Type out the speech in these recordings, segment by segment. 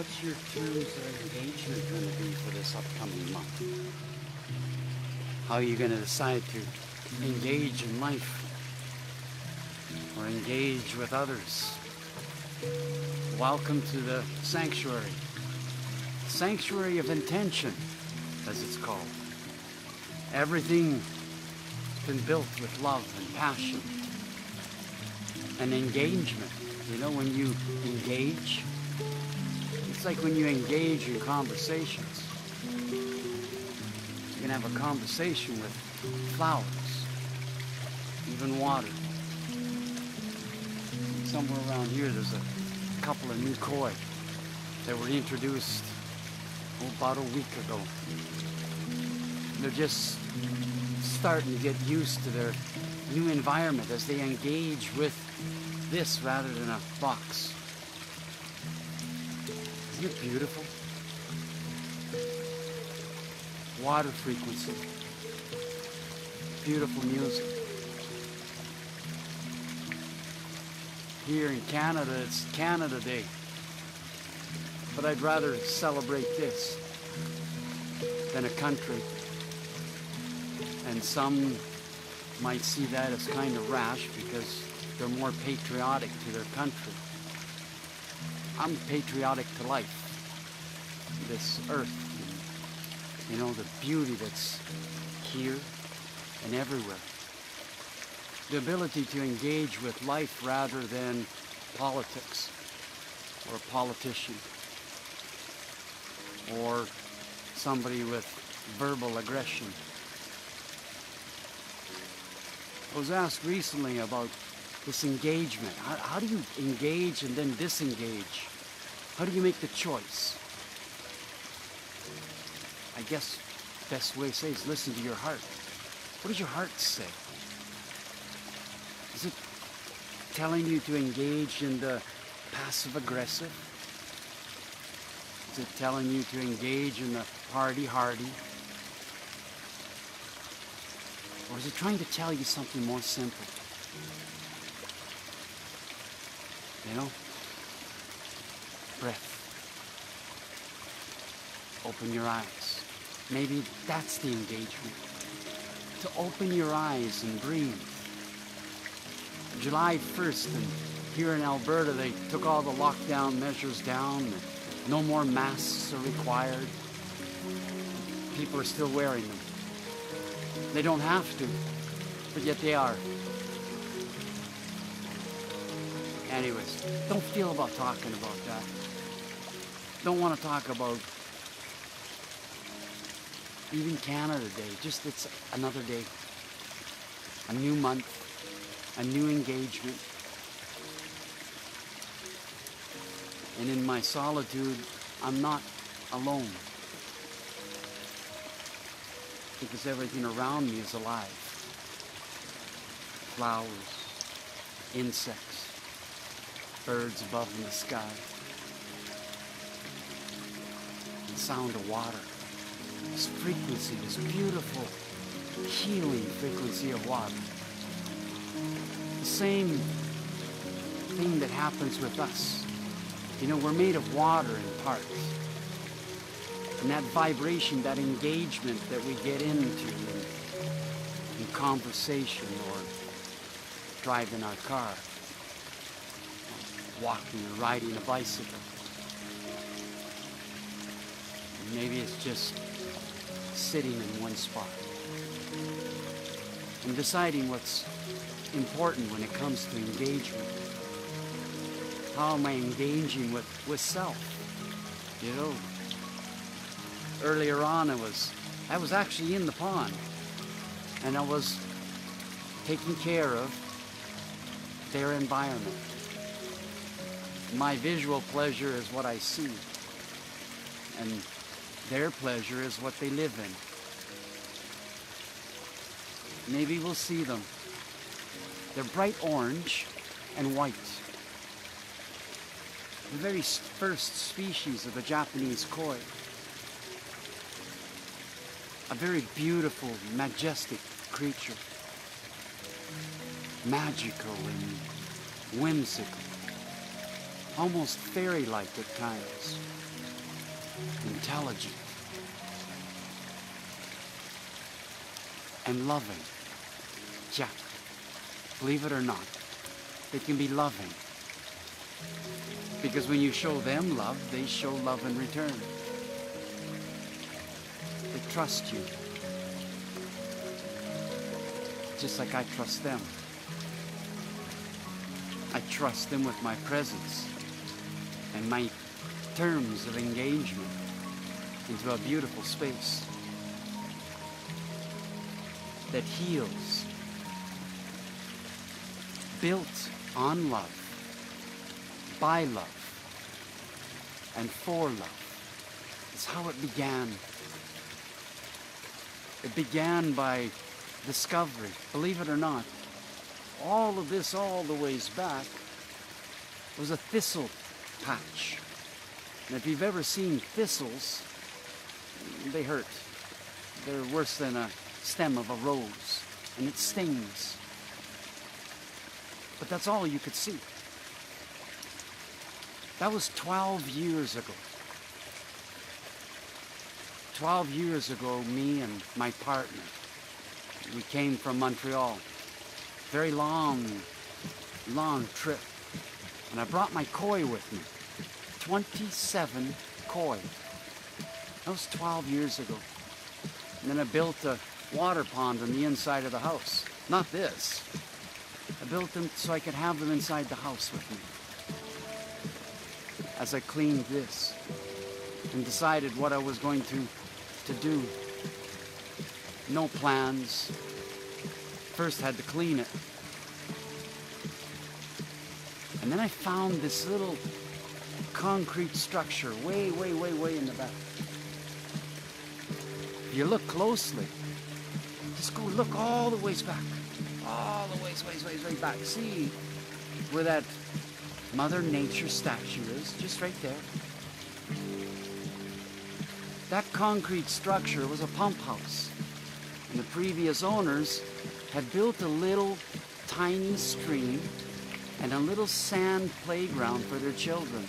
what's your terms of engagement going to be for this upcoming month? How are you going to decide to engage in life or engage with others? Welcome to the sanctuary. Sanctuary of intention, as it's called. Everything been built with love and passion and engagement. You know, when you engage, it's like when you engage in conversations. You can have a conversation with flowers, even water. Somewhere around here there's a couple of new koi that were introduced about a week ago. They're just starting to get used to their new environment as they engage with this rather than a box. Isn't it beautiful? Water frequency. Beautiful music. Here in Canada, it's Canada Day. But I'd rather celebrate this than a country. And some might see that as kind of rash because they're more patriotic to their country. I'm patriotic to life, this earth, and, you know, the beauty that's here and everywhere. The ability to engage with life rather than politics or a politician or somebody with verbal aggression. I was asked recently about this engagement. How do you engage and then disengage? How do you make the choice? I guess the best way to say is listen to your heart. What does your heart say? Is it telling you to engage in the passive-aggressive? Is it telling you to engage in the hardy-hardy? Or is it trying to tell you something more simple? You know? Breath. Open your eyes. Maybe that's the engagement. To open your eyes and breathe. July 1st, and here in Alberta, they took all the lockdown measures down. No more masks are required. People are still wearing them. They don't have to, but yet they are. Anyways, don't feel about talking about that. Don't want to talk about even Canada Day. Just it's another day. A new month. A new engagement. And in my solitude, I'm not alone. Because everything around me is alive. Flowers, insects, birds above in the sky. The sound of water. This frequency, this beautiful, healing frequency of water. The same thing that happens with us. You know, we're made of water in parts. And that vibration, that engagement that we get into in conversation or driving our car, walking or riding a bicycle. Maybe it's just sitting in one spot and deciding what's important when it comes to engagement. How am I engaging with self? You know, earlier on I was actually in the pond and I was taking care of their environment. My visual pleasure is what I see, and their pleasure is what they live in. Maybe we'll see them. They're bright orange and white. The very first species of a Japanese koi. A very beautiful, majestic creature. Magical and whimsical. Almost fairy-like at times. intelligent, and loving. Yeah, believe it or not, they can be loving. Because when you show them love, they show love in return. They trust you, just like I trust them. I trust them with my presence and my terms of engagement into a beautiful space that heals, built on love, by love, and for love. It's how it began. It began by discovery. Believe it or not, all of this, all the ways back, was a thistle patch. And if you've ever seen thistles, they hurt. They're worse than a stem of a rose, and it stings. But that's all you could see. That was 12 years ago. 12 years ago, me and my partner, we came from Montreal. Very long trip. And I brought my koi with me. 27 koi. That was 12 years ago. And then I built a water pond on the inside of the house. Not this. I built them so I could have them inside the house with me. As I cleaned this and decided what I was going to do. No plans. First had to clean it. And then I found this little concrete structure way in the back. If you look closely, just go look all the ways back. All the ways back. See where that Mother Nature statue is, just right there. That concrete structure was a pump house. And the previous owners had built a little tiny stream and a little sand playground for their children.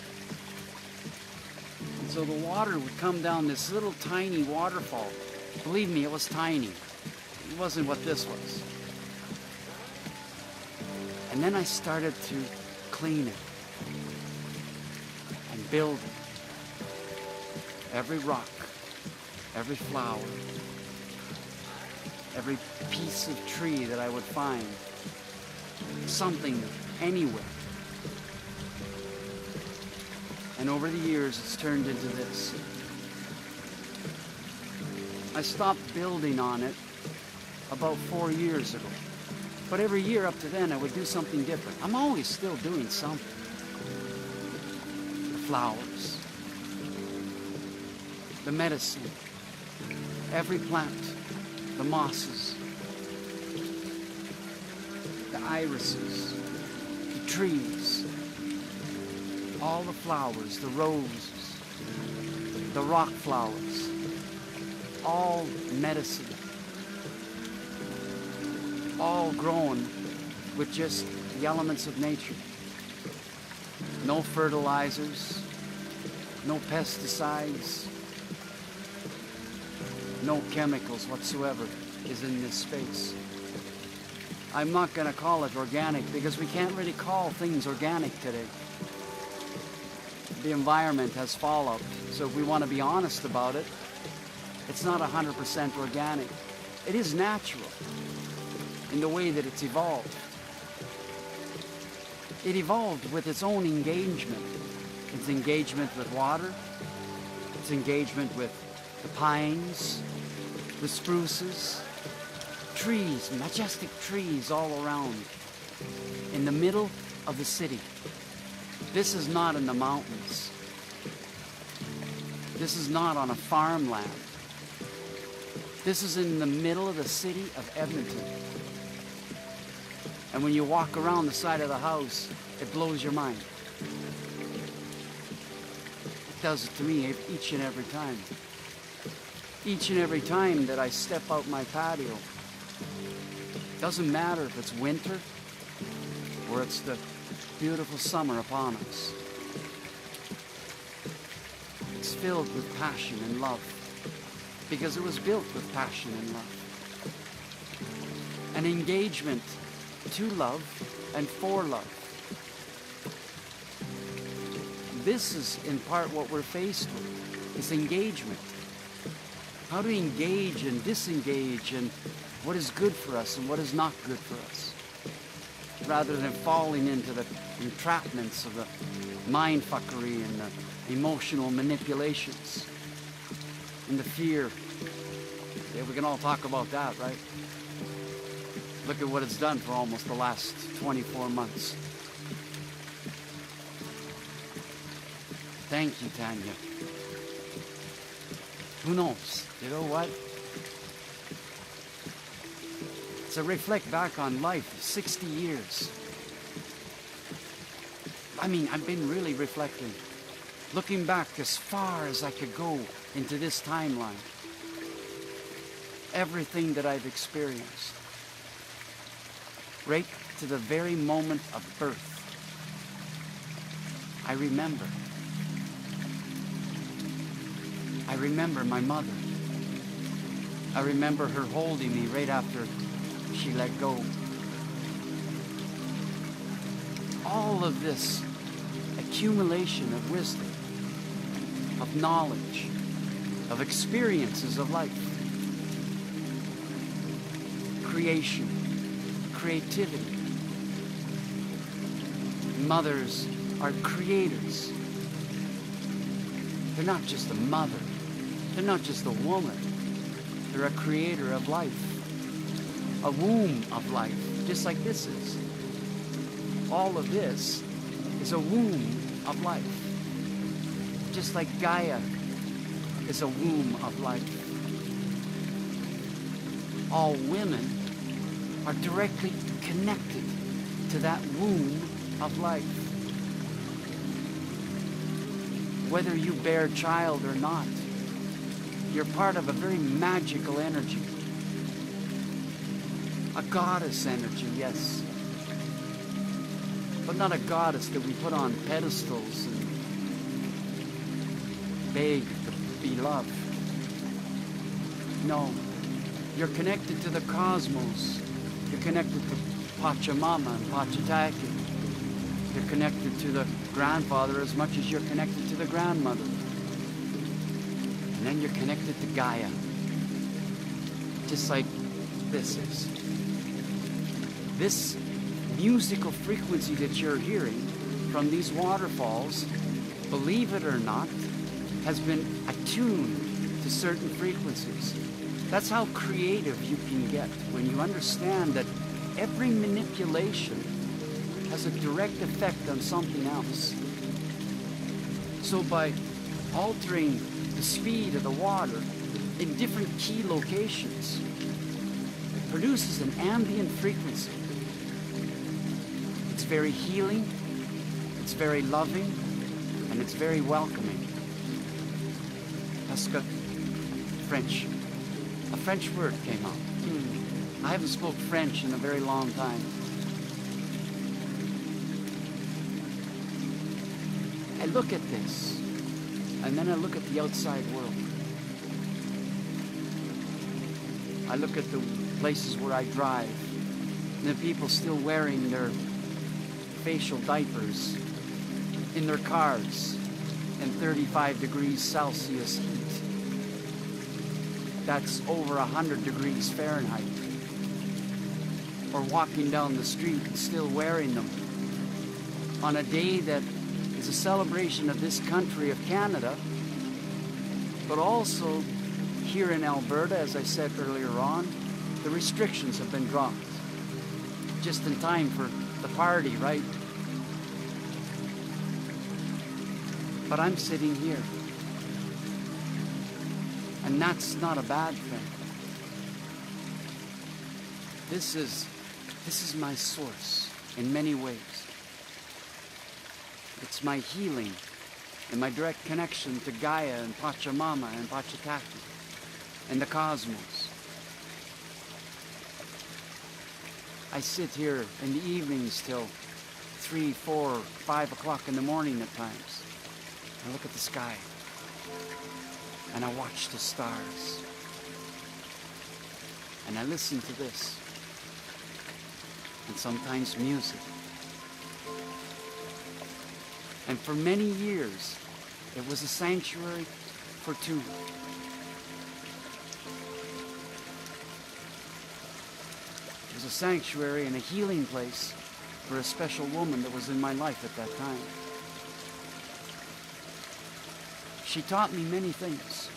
And so the water would come down this little tiny waterfall. Believe me, it was tiny. It wasn't what this was. And then I started to clean it and build it. Every rock, every flower, every piece of tree that I would find, something, anywhere. And over the years, it's turned into this. I stopped building on it about 4 years ago. But every year up to then, I would do something different. I'm always still doing something. The flowers, the medicine, every plant, the mosses, the irises, the trees, all the flowers, the roses, the rock flowers, all medicine, all grown with just the elements of nature. No fertilizers, no pesticides, no chemicals whatsoever is in this space. I'm not going to call it organic because we can't really call things organic today. The environment has fallout, so if we want to be honest about it, it's not 100% organic. It is natural in the way that it's evolved. It evolved with its own engagement. Its engagement with water, its engagement with the pines, the spruces, trees, majestic trees all around, in the middle of the city. This is not in the mountains. This is not on a farmland. This is in the middle of the city of Edmonton. And when you walk around the side of the house, it blows your mind. It does it to me each and every time. Each and every time that I step out my patio. Doesn't matter if it's winter or it's the beautiful summer upon us. it's filled with passion and love, because it was built with passion and love. An engagement to love and for love. This is in part what we're faced with, is engagement. How to engage and disengage, and what is good for us and what is not good for us, rather than falling into the entrapments of the mindfuckery and the emotional manipulations and the fear. Yeah, we can all talk about that, right? Look at what it's done for almost the last 24 months. Thank you, Tanya. Who knows? You know what? To reflect back on life, 60 years. I mean, I've been really reflecting. Looking back as far as I could go into this timeline. Everything that I've experienced. Right to the very moment of birth. I remember. I remember my mother. I remember her holding me right after she let go. All of this accumulation of wisdom, of knowledge, of experiences of life, creation, creativity. Mothers are creators. They're not just a mother. They're not just a woman. They're a creator of life. A womb of life, just like this is. All of this is a womb of life. Just like Gaia is a womb of life. All women are directly connected to that womb of life. Whether you bear child or not, you're part of a very magical energy. A goddess energy, yes. But not a goddess that we put on pedestals and beg to be loved. No. You're connected to the cosmos. You're connected to Pachamama and Pachataki. You're connected to the grandfather as much as you're connected to the grandmother. And then you're connected to Gaia. Just like this is. This musical frequency that you're hearing from these waterfalls, believe it or not, has been attuned to certain frequencies. That's how creative you can get when you understand that every manipulation has a direct effect on something else. So by altering the speed of the water in different key locations, it produces an ambient frequency. It's very healing, it's very loving, and it's very welcoming. Parce que French. A French word came out. I haven't spoken French in a very long time. I look at this, and then I look at the outside world. I look at the places where I drive, and the people still wearing their facial diapers in their cars in 35 degrees Celsius heat. That's over 100 degrees Fahrenheit. Or walking down the street and still wearing them on a day that is a celebration of this country of Canada, but also here in Alberta, as I said earlier on, the restrictions have been dropped. Just in time for the party, right? But I'm sitting here. And that's not a bad thing. This is my source in many ways. It's my healing and my direct connection to Gaia and Pachamama and Pachataki and the cosmos. I sit here in the evenings till 3, 4, 5 o'clock in the morning at times. I look at the sky. And I watch the stars. And I listen to this. And sometimes music. And for many years, it was a sanctuary for two. It was a sanctuary and a healing place for a special woman that was in my life at that time. She taught me many things.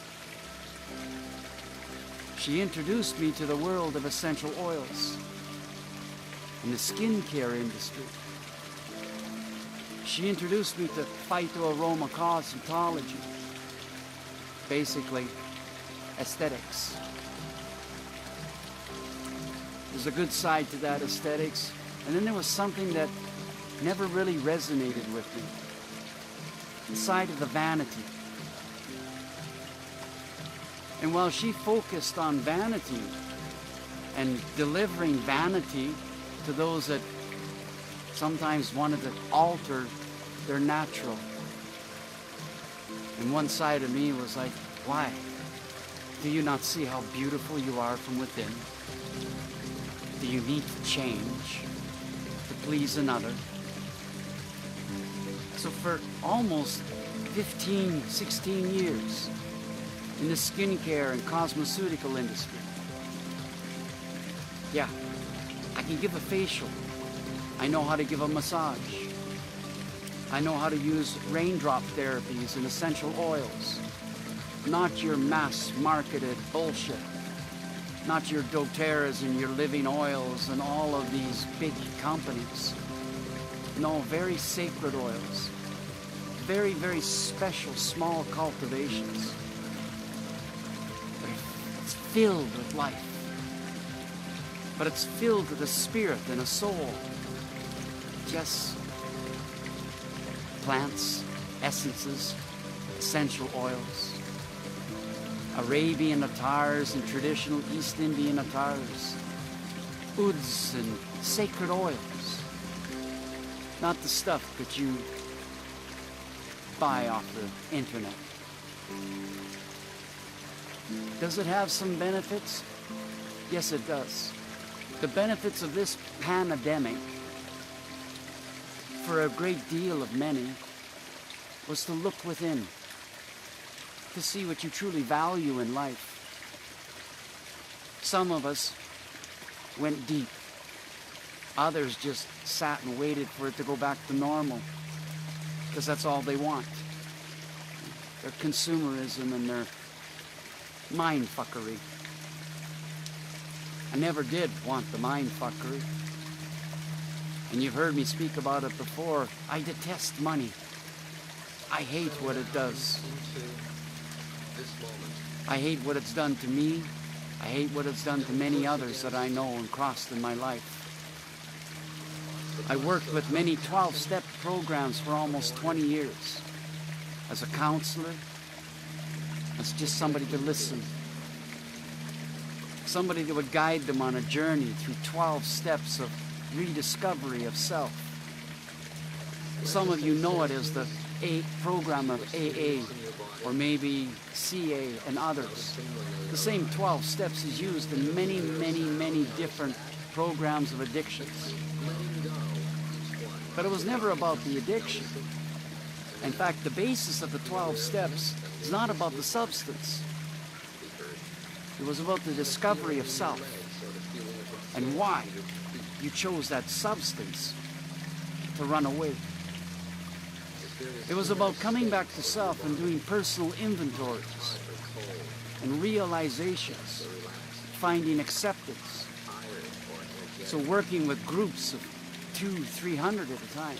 She introduced me to the world of essential oils and the skincare industry. She introduced me to phytoaromacosmetology, basically aesthetics. There's a good side to that, aesthetics, and then there was something that never really resonated with me, the side of the vanity. And while she focused on vanity and delivering vanity to those that sometimes wanted to alter their natural, and one side of me was like, why? Do you not see how beautiful you are from within? Do you need to change to please another? So for almost 15, 16 years, in the skincare and cosmeceutical industry. Yeah, I can give a facial. I know how to give a massage. I know how to use raindrop therapies and essential oils. Not your mass-marketed bullshit. Not your doTERRAs and your living oils and all of these big companies. No, very sacred oils. Very, very special small cultivations. It's filled with life. But it's filled with a spirit and a soul. Yes. Plants, essences, essential oils. Arabian attars and traditional East Indian attars. Ouds and sacred oils. Not the stuff that you buy off the internet. Does it have some benefits? Yes, it does. The benefits of this pandemic, for a great deal of many, was to look within, to see what you truly value in life. Some of us went deep. Others just sat and waited for it to go back to normal, because that's all they want. Their consumerism and their mind fuckery. I never did want the mind fuckery. And you've heard me speak about it before. I detest money. I hate what it does. I hate what it's done to me. I hate what it's done to many others that I know and crossed in my life. I worked with many 12-step programs for almost 20 years. As a counselor, as just somebody to listen. Somebody that would guide them on a journey through 12 steps of rediscovery of self. Some of you know it as the program of AA, or maybe CA and others. The same 12 steps is used in many, many, many different programs of addictions. But it was never about the addiction. In fact, the basis of the 12 steps is not about the substance. It was about the discovery of self and why you chose that substance to run away. It was about coming back to self and doing personal inventories and realizations, finding acceptance. So working with groups of 200-300 at a time.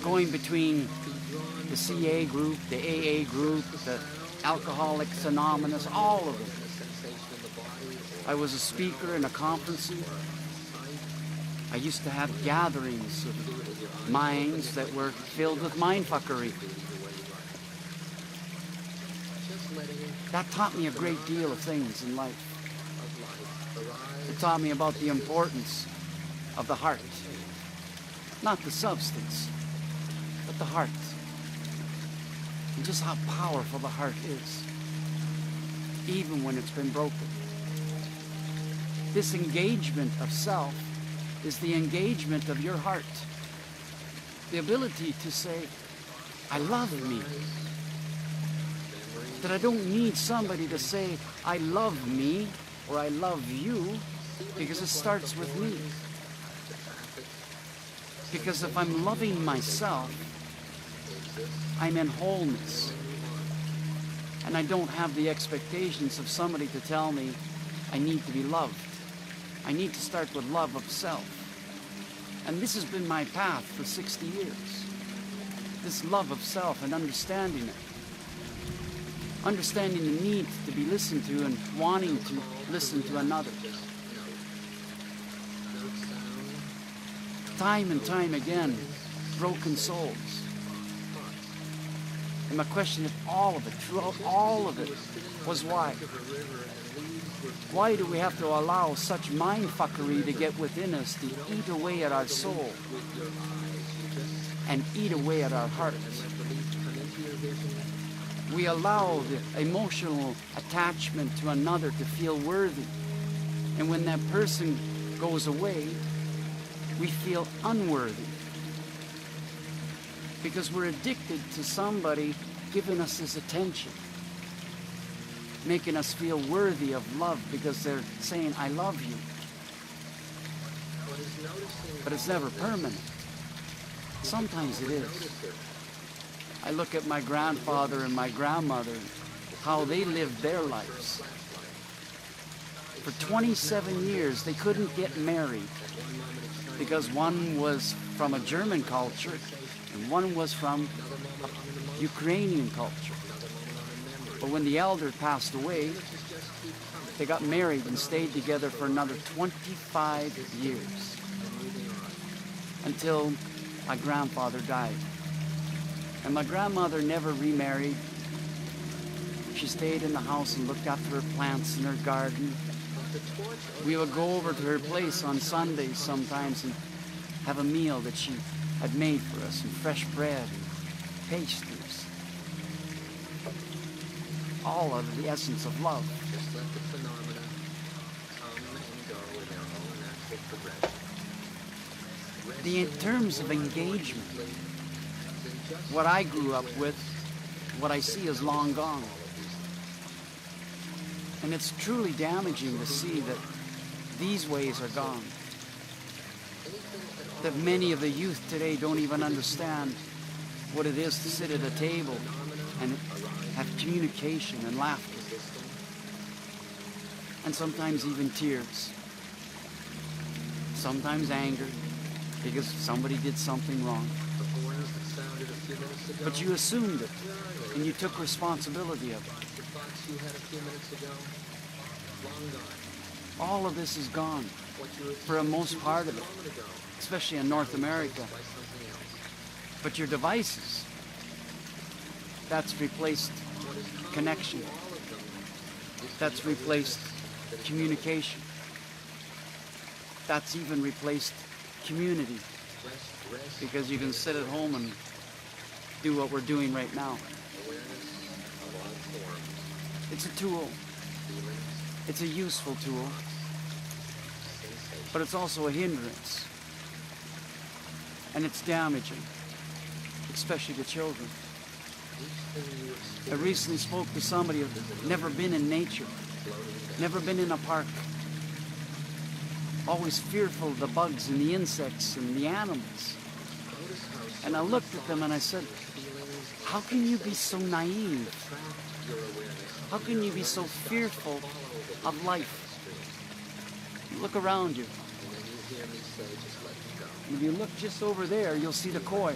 Going between the CA group, the AA group, the Alcoholics Anonymous, all of them. I was a speaker in a conference. I used to have gatherings of minds that were filled with mindfuckery. That taught me a great deal of things in life. It taught me about the importance of the heart. Not the substance, but the heart. and just how powerful the heart is, even when it's been broken. This engagement of self is the engagement of your heart. The ability to say, I love me. That I don't need somebody to say, I love me, or I love you, because it starts with me. Because if I'm loving myself, I'm in wholeness. And I don't have the expectations of somebody to tell me I need to be loved. I need to start with love of self. And this has been my path for 60 years. This love of self and understanding it. Understanding the need to be listened to and wanting to listen to another. Time and time again, broken souls. And my question of all of it, throughout all of it, was why? Why do we have to allow such mindfuckery to get within us to eat away at our soul and eat away at our hearts? We allow the emotional attachment to another to feel worthy. And when that person goes away, we feel unworthy. Because we're addicted to somebody giving us this attention, making us feel worthy of love because they're saying, I love you. But it's never permanent. Sometimes it is. I look at my grandfather and my grandmother, how they lived their lives. For 27 years, they couldn't get married because one was from a German culture and one was from a Ukrainian culture. But when the elder passed away, they got married and stayed together for another 25 years until my grandfather died. And my grandmother never remarried. She stayed in the house and looked after her plants in her garden. We would go over to her place on Sundays sometimes and have a meal that she had made for us, and fresh bread and pastries. All of the essence of love. Just let the phenomena come and go in their own natural progression. In terms of engagement, what I grew up with, what I see is long gone. And it's truly damaging to see that these ways are gone. That many of the youth today don't even understand what it is to sit at a table and have communication and laughter. And sometimes even tears. Sometimes anger because somebody did something wrong. But you assumed it and you took responsibility of it. All of this is gone for the most part of it, especially in North America. But your devices, that's replaced connection. That's replaced communication. That's even replaced community. Because you can sit at home and do what we're doing right now. It's a tool. It's a useful tool. But it's also a hindrance. And it's damaging, especially to children. I recently spoke to somebody who's never been in nature, never been in a park, always fearful of the bugs and the insects and the animals. And I looked at them and I said, how can you be so naive? How can you be so fearful of life? Look around you. If you look just over there, you'll see the koi.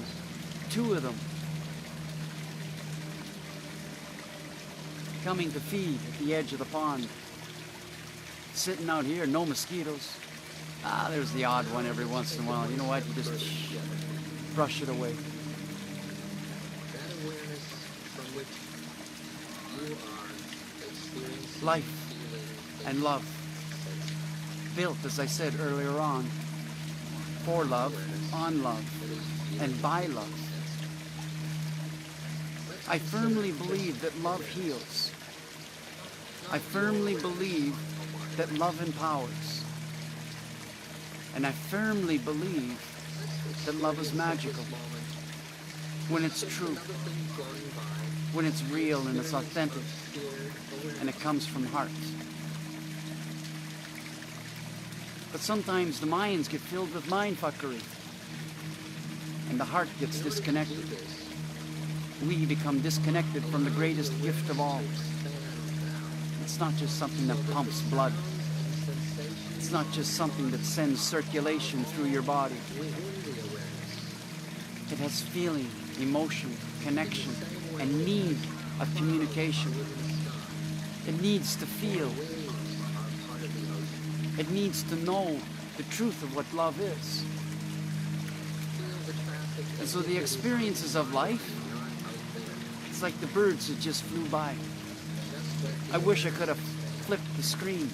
2 of them. Coming to feed at the edge of the pond. Sitting out here, no mosquitoes. There's the odd one every once in a while. You know what? You just brush it away. Life and love. Built, as I said earlier on, for love, on love, and by love. I firmly believe that love heals. I firmly believe that love empowers. And I firmly believe that love is magical. When it's true, when it's real and it's authentic, and it comes from heart. But sometimes the minds get filled with mindfuckery, and the heart gets disconnected. We become disconnected from the greatest gift of all. It's not just something that pumps blood. It's not just something that sends circulation through your body. It has feeling, emotion, connection, and need of communication. It needs to feel. It needs to know the truth of what love is. And so the experiences of life, it's like the birds that just flew by. I wish I could have flipped the screen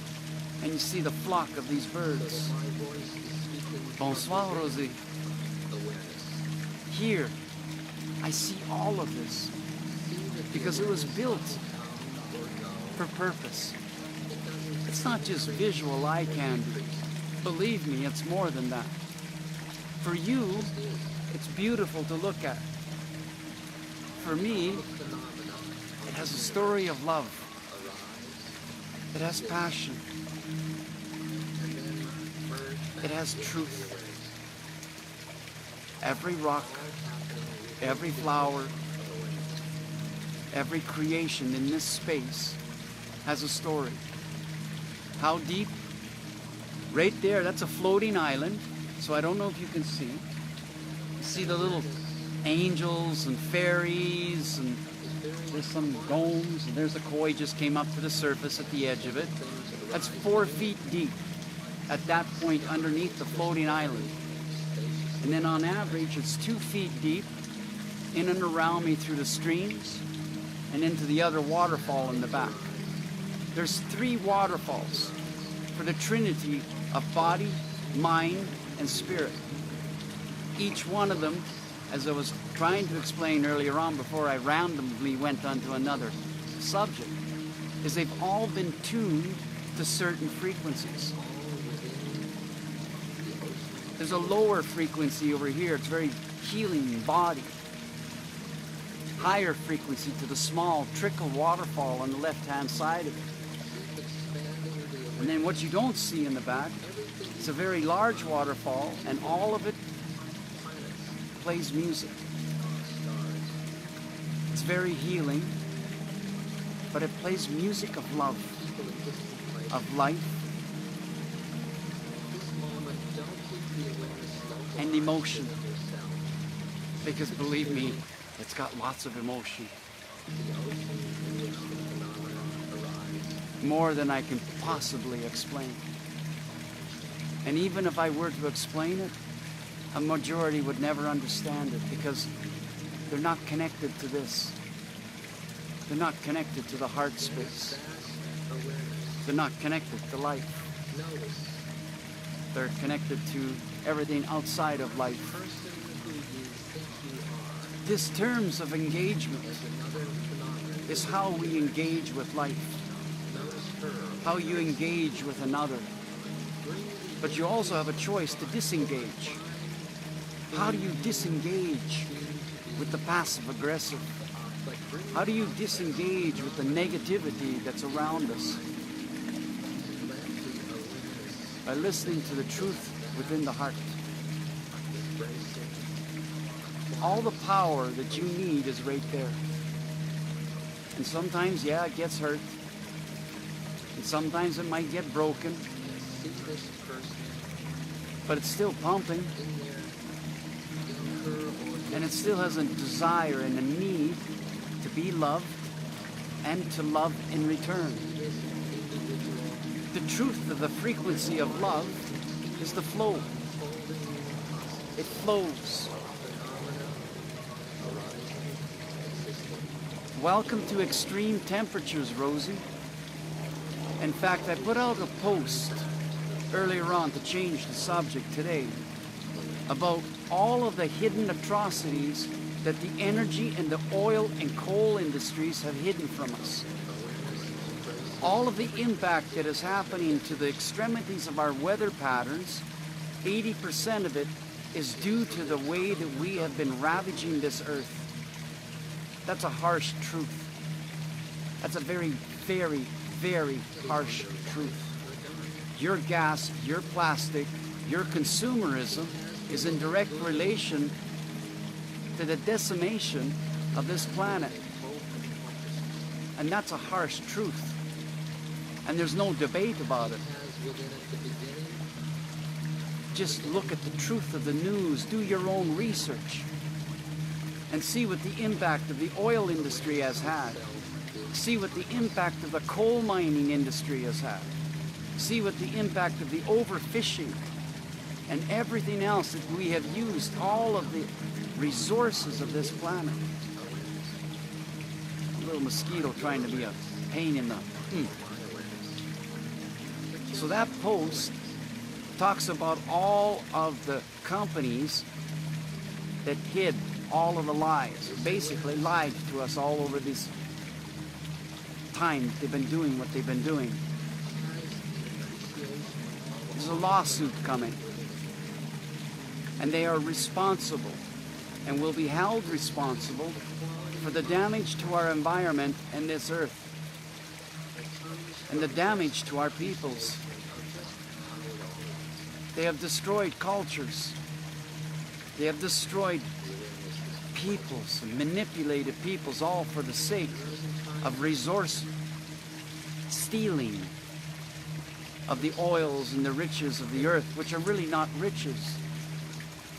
and you see the flock of these birds. Bonsoir, Rosie. Here, I see all of this because it was built for purpose. It's not just visual eye candy. Believe me, it's more than that. For you, it's beautiful to look at. For me, it has a story of love. It has passion. It has truth. Every rock, every flower, every creation in this space has a story. How deep? Right there, that's a floating island. So I don't know if you can see. You see the little angels and fairies, and there's some domes, and there's a koi just came up to the surface at the edge of it. That's 4 feet deep at that point underneath the floating island. And then on average, it's 2 feet deep in and around me through the streams and into the other waterfall in the back. There's 3 waterfalls for the trinity of body, mind, and spirit. Each one of them, as I was trying to explain earlier on before I randomly went onto another subject, is they've all been tuned to certain frequencies. There's a lower frequency over here. It's very healing body. Higher frequency to the small trickle waterfall on the left-hand side of it. And then what you don't see in the back is a very large waterfall, and all of it plays music. It's very healing, but it plays music of love, of life, and emotion. Because believe me, it's got lots of emotion. More than I can possibly explain. And even if I were to explain it, a majority would never understand it because they're not connected to this. They're not connected to the heart space. They're not connected to life. They're connected to everything outside of life. This terms of engagement is how we engage with life, how you engage with another. But you also have a choice to disengage. How do you disengage with the passive aggressive? How do you disengage with the negativity that's around us? By listening to the truth within the heart. All the power that you need is right there. And sometimes, yeah, it gets hurt. And sometimes it might get broken. But it's still pumping. And it still has a desire and a need to be loved and to love in return. The truth of the frequency of love is the flow. It flows. Welcome to extreme temperatures, Rosie. In fact, I put out a post earlier on to change the subject today about all of the hidden atrocities that the energy and the oil and coal industries have hidden from us. All of the impact that is happening to the extremities of our weather patterns, 80% of it is due to the way that we have been ravaging this earth. That's a harsh truth. That's a very, very, very harsh truth. Your gas, your plastic, your consumerism is in direct relation to the decimation of this planet. And that's a harsh truth. And there's no debate about it. Just look at the truth of the news, do your own research, and see what the impact of the oil industry has had. See what the impact of the coal mining industry has had. See what the impact of the overfishing and everything else that we have used, all of the resources of this planet. A little mosquito trying to be a pain in the... So that post talks about all of the companies that hid all of the lies, basically lied to us all over this time they've been doing what they've been doing. There's a lawsuit coming, and they are responsible and will be held responsible for the damage to our environment and this earth, and the damage to our peoples. They have destroyed cultures. They have destroyed peoples and manipulated peoples, all for the sake of resource stealing of the oils and the riches of the earth, which are really not riches.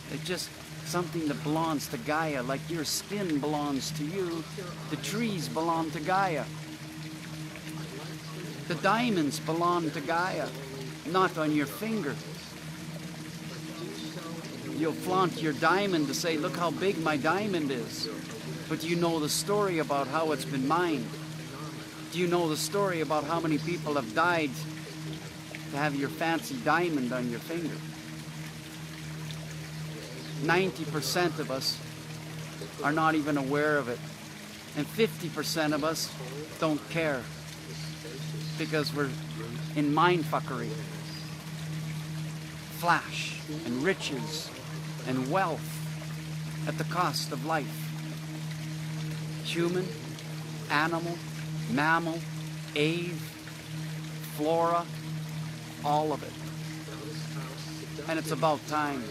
They're just something that belongs to Gaia, like your skin belongs to you. The trees belong to Gaia. The diamonds belong to Gaia, not on your finger. You'll flaunt your diamond to say, look how big my diamond is. But do you know the story about how it's been mined? Do you know the story about how many people have died to have your fancy diamond on your finger? 90% of us are not even aware of it. And 50% of us don't care, because we're in mindfuckery. Flash and riches and wealth at the cost of life. Human, animal, mammal, ave, flora, all of it. And it's about time.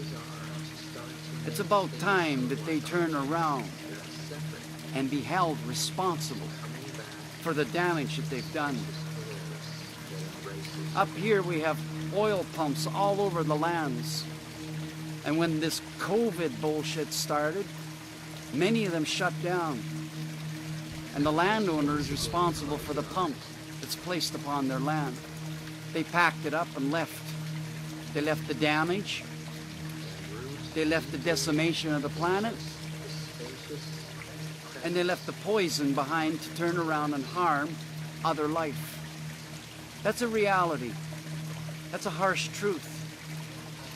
It's about time that they turn around and be held responsible for the damage that they've done. Up here we have oil pumps all over the lands. And when this COVID bullshit started, many of them shut down. And the landowner is responsible for the pump that's placed upon their land. They packed it up and left. They left the damage. They left the decimation of the planet. And they left the poison behind to turn around and harm other life. That's a reality. That's a harsh truth.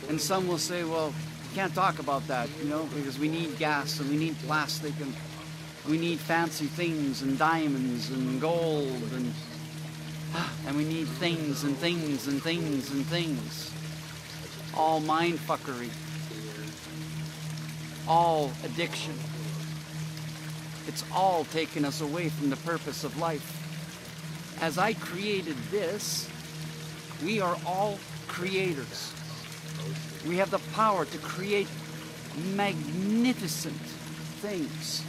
And some will say, well, you can't talk about that, because we need gas and we need plastic and we need fancy things and diamonds and gold and we need things and things and things and things. All mindfuckery. All addiction. It's all taken us away from the purpose of life. As I created this, we are all creators. We have the power to create magnificent things.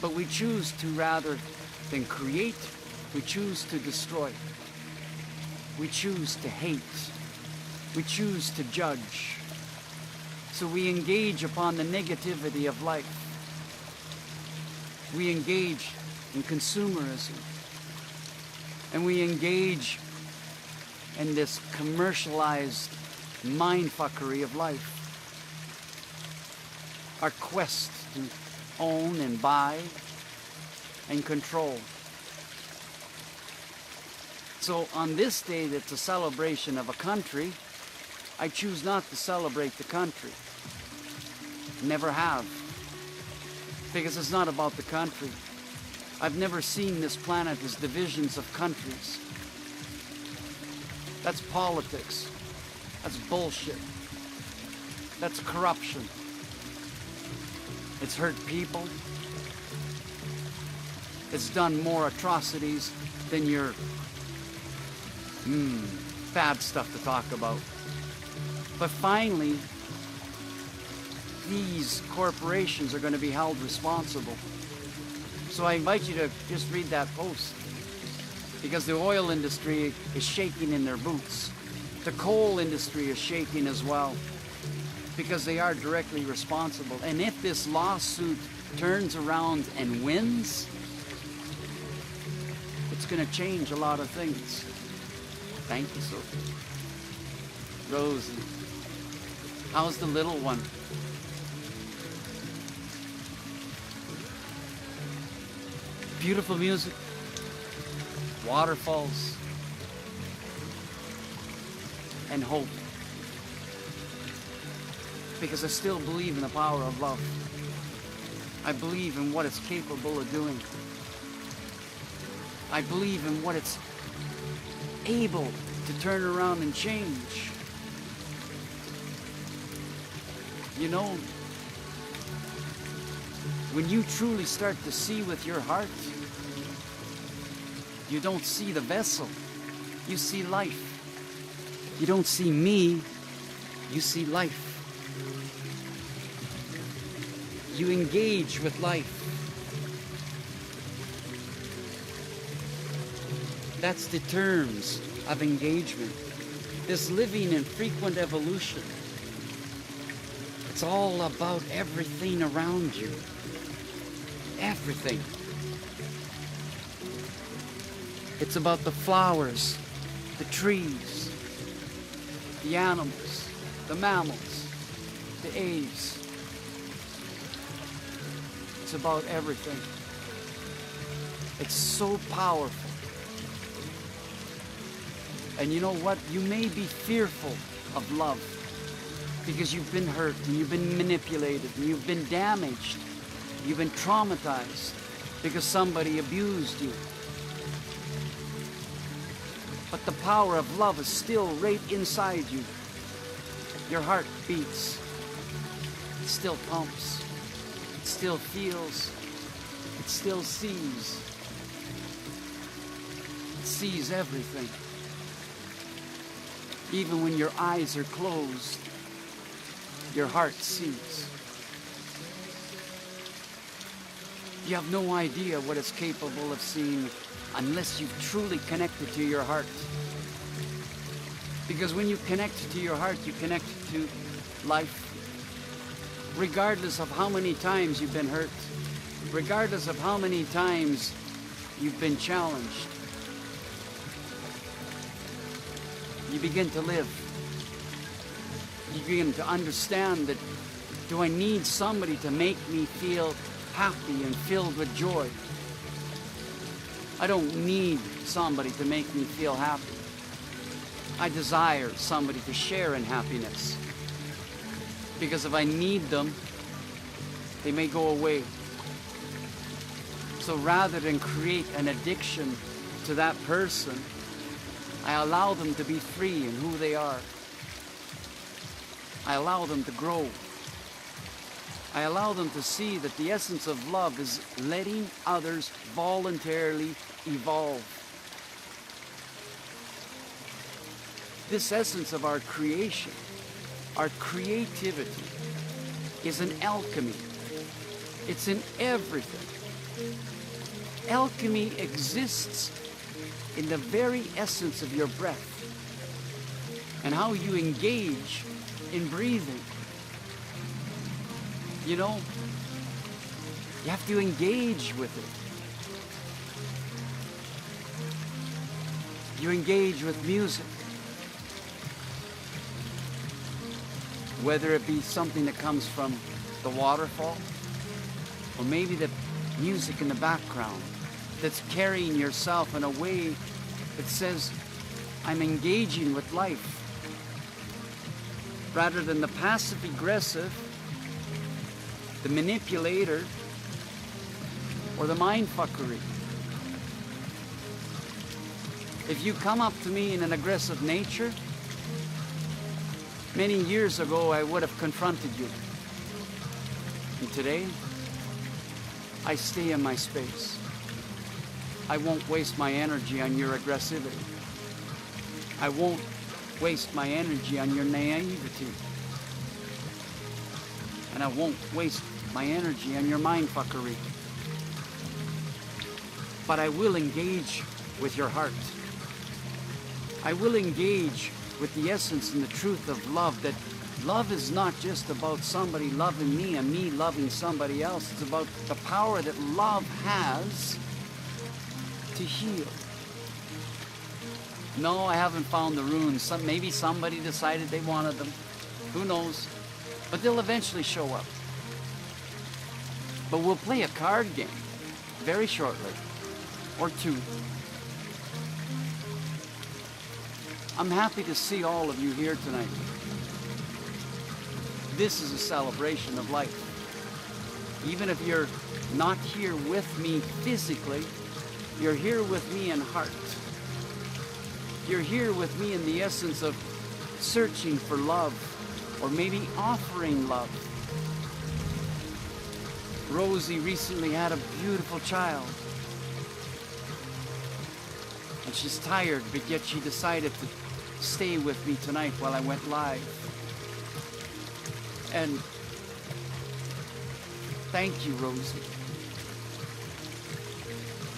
But we choose to, rather than create, we choose to destroy. We choose to hate. We choose to judge. So we engage upon the negativity of life. We engage in consumerism. And we engage in this commercialized mindfuckery of life. Our quest to own and buy and control. So on this day that's a celebration of a country, I choose not to celebrate the country. Never have. Because it's not about the country. I've never seen this planet as divisions of countries. That's politics. That's bullshit. That's corruption. It's hurt people. It's done more atrocities than your bad stuff to talk about. But finally, these corporations are going to be held responsible. So I invite you to just read that post. Because the oil industry is shaking in their boots. The coal industry is shaking as well. Because they are directly responsible. And if this lawsuit turns around and wins, it's going to change a lot of things. Thank you, Sophie. Rosie. How's the little one? Beautiful music. Waterfalls. And hope. Because I still believe in the power of love. I believe in what it's capable of doing. I believe in what it's able to turn around and change. You know, when you truly start to see with your heart, you don't see the vessel, you see life. You don't see me, you see life. You engage with life. That's the terms of engagement. This living in frequent evolution. It's all about everything around you. Everything. It's about the flowers, the trees, the animals, the mammals, the aves. It's about everything. It's so powerful. And you know what? You may be fearful of love because you've been hurt and you've been manipulated and you've been damaged. You've been traumatized because somebody abused you. But the power of love is still right inside you. Your heart beats. It still pumps. It still feels. It still sees. It sees everything. Even when your eyes are closed, your heart sees. You have no idea what it's capable of seeing unless you've truly connected to your heart. Because when you connect to your heart, you connect to life. Regardless of how many times you've been hurt, regardless of how many times you've been challenged, you begin to live. You begin to understand that, do I need somebody to make me feel happy and filled with joy? I don't need somebody to make me feel happy. I desire somebody to share in happiness. Because if I need them, they may go away. So rather than create an addiction to that person, I allow them to be free in who they are. I allow them to grow. I allow them to see that the essence of love is letting others voluntarily evolve. This essence of our creation, our creativity, is an alchemy. It's in everything. Alchemy exists in the very essence of your breath and how you engage in breathing. You know, you have to engage with it. You engage with music. Whether it be something that comes from the waterfall, or maybe the music in the background that's carrying yourself in a way that says, I'm engaging with life. Rather than the passive-aggressive, the manipulator, or the mind fuckery. If you come up to me in an aggressive nature, many years ago I would have confronted you. And today, I stay in my space. I won't waste my energy on your aggressivity. I won't waste my energy on your naivety. And I won't waste my energy on your mind fuckery. But I will engage with your heart. I will engage with the essence and the truth of love, that love is not just about somebody loving me and me loving somebody else. It's about the power that love has to heal. No, I haven't found the runes. Maybe somebody decided they wanted them. Who knows? But they'll eventually show up. But we'll play a card game very shortly, or two. I'm happy to see all of you here tonight. This is a celebration of life. Even if you're not here with me physically, you're here with me in heart. You're here with me in the essence of searching for love, or maybe offering love. Rosie recently had a beautiful child. And she's tired, but yet she decided to stay with me tonight while I went live. And thank you, Rosie.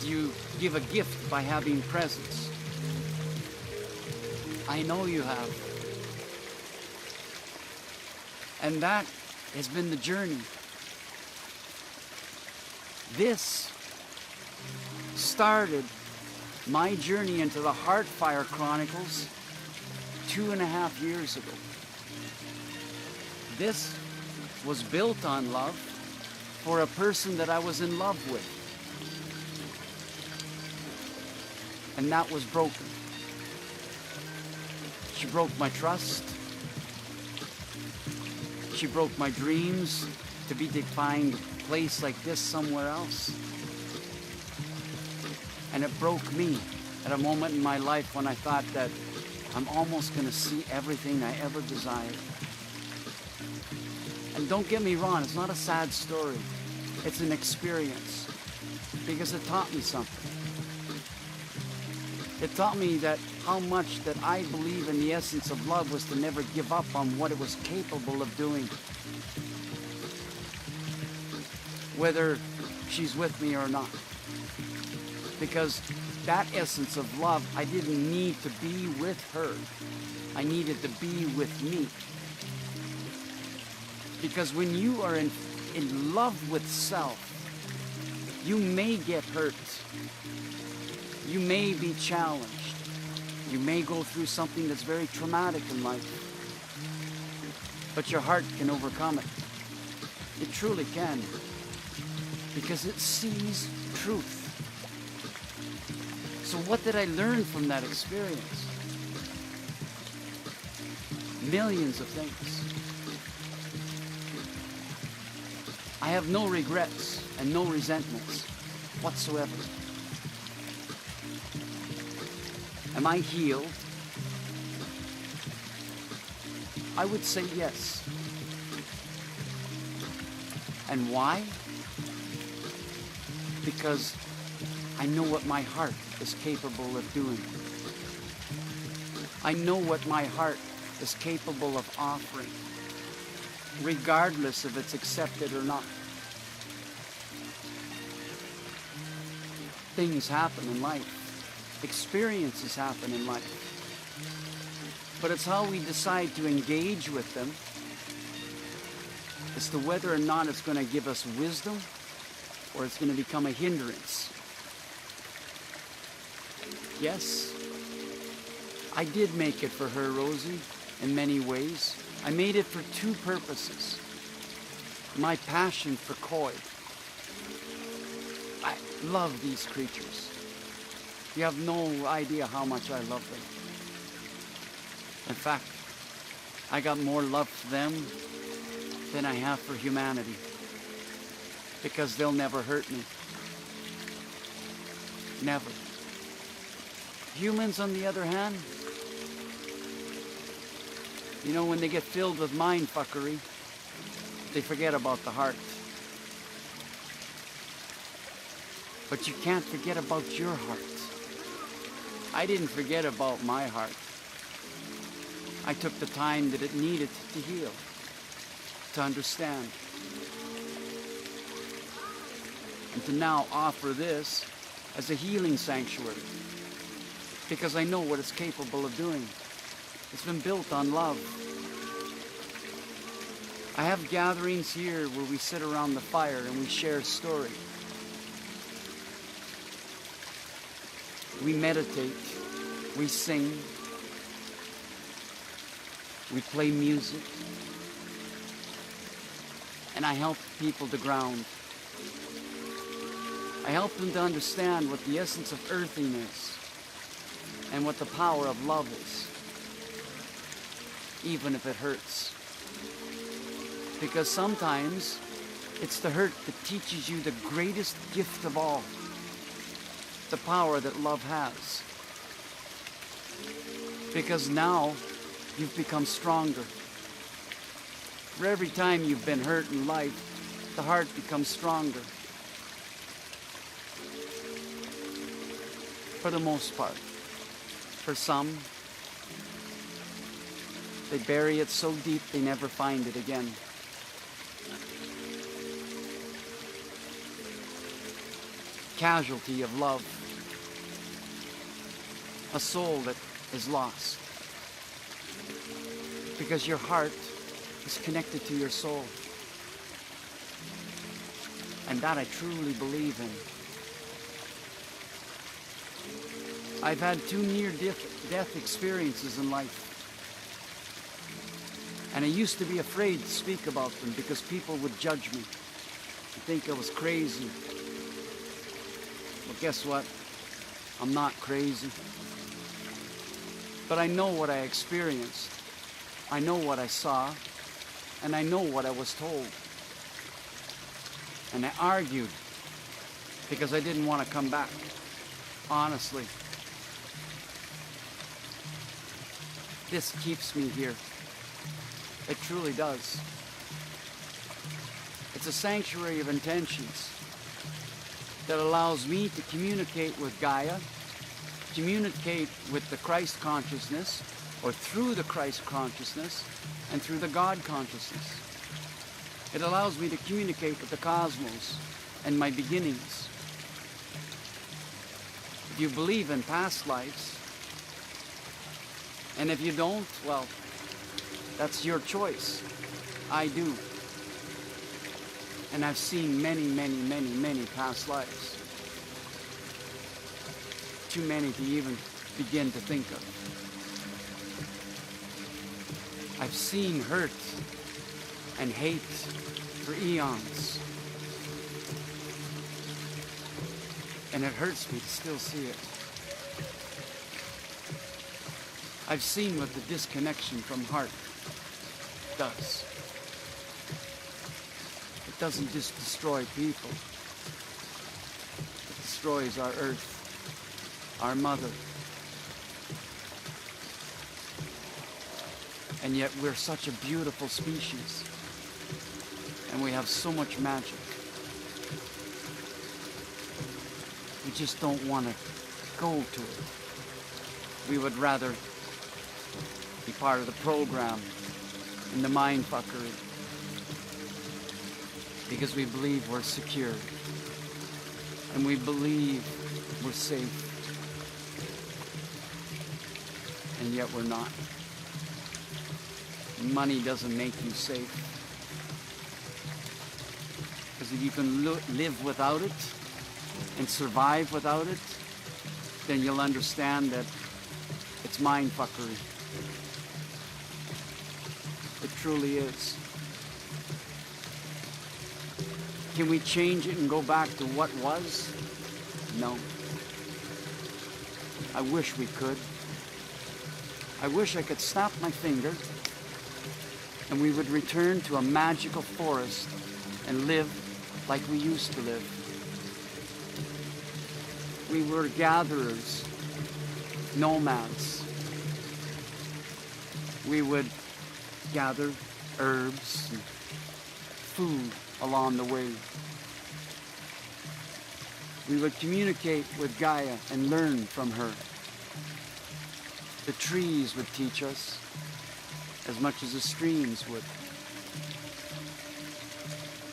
You give a gift by having presence. I know you have. And that has been the journey. This started my journey into the Heartfire Chronicles 2.5 years ago. This was built on love for a person that I was in love with. And that was broken. She broke my trust. She broke my dreams to be to find a place like this somewhere else. And it broke me at a moment in my life when I thought that I'm almost going to see everything I ever desired. And don't get me wrong, it's not a sad story. It's an experience, because it taught me something. It taught me that how much that I believe in the essence of love was to never give up on what it was capable of doing. Whether she's with me or not. Because that essence of love, I didn't need to be with her. I needed to be with me. Because when you are in love with self, you may get hurt. You may be challenged. You may go through something that's very traumatic in life. But your heart can overcome it. It truly can. Because it sees truth. So what did I learn from that experience? Millions of things. I have no regrets and no resentments whatsoever. Am I healed? I would say yes. And why? Because I know what my heart is capable of doing. I know what my heart is capable of offering, regardless if it's accepted or not. Things happen in life. Experiences happen in life. But it's how we decide to engage with them as to whether or not it's going to give us wisdom or it's going to become a hindrance. Yes, I did make it for her, Rosie, in many ways. I made it for two purposes. My passion for koi. I love these creatures. You have no idea how much I love them. In fact, I got more love for them than I have for humanity. because they'll never hurt me. Never. Humans, on the other hand, you know, when they get filled with mind fuckery, they forget about the heart. But you can't forget about your heart. I didn't forget about my heart. I took the time that it needed to heal, to understand, and to now offer this as a healing sanctuary, because I know what it's capable of doing. It's been built on love. I have gatherings here where we sit around the fire and we share story. We meditate, we sing, we play music, and I help people to ground. I help them to understand what the essence of earthing is and what the power of love is, even if it hurts. Because sometimes it's the hurt that teaches you the greatest gift of all, the power that love has. Because now you've become stronger. For every time you've been hurt in life, the heart becomes stronger. For the most part. For some, they bury it so deep they never find it again. Casualty of love. A soul that is lost. Because your heart is connected to your soul. And that I truly believe in. I've had 2 near-death experiences in life. And I used to be afraid to speak about them because people would judge me and think I was crazy. Well, guess what? I'm not crazy. But I know what I experienced. I know what I saw. And I know what I was told. And I argued because I didn't want to come back. Honestly. This keeps me here. It truly does. It's a sanctuary of intentions that allows me to communicate with Gaia, communicate with the Christ consciousness, or through the Christ consciousness, and through the God consciousness. It allows me to communicate with the cosmos and my beginnings. If you believe in past lives, and if you don't, well, that's your choice. I do. And I've seen many past lives. Too many to even begin to think of. I've seen hurt and hate for eons. And it hurts me to still see it. I've seen what the disconnection from heart does. It doesn't just destroy people. It destroys our earth, our mother. And yet we're such a beautiful species. And we have so much magic. We just don't want to go to it. We would rather be part of the program and the mind fuckery. Because we believe we're secure. And we believe we're safe. And yet we're not. Money doesn't make you safe. Because if you can live without it and survive without it, then you'll understand that it's mind fuckery. It truly is. Can we change it and go back to what was? No. I wish we could. I wish I could snap my finger and we would return to a magical forest and live like we used to live. We were gatherers, nomads. We would gather herbs and food along the way. We would communicate with Gaia and learn from her. The trees would teach us as much as the streams would.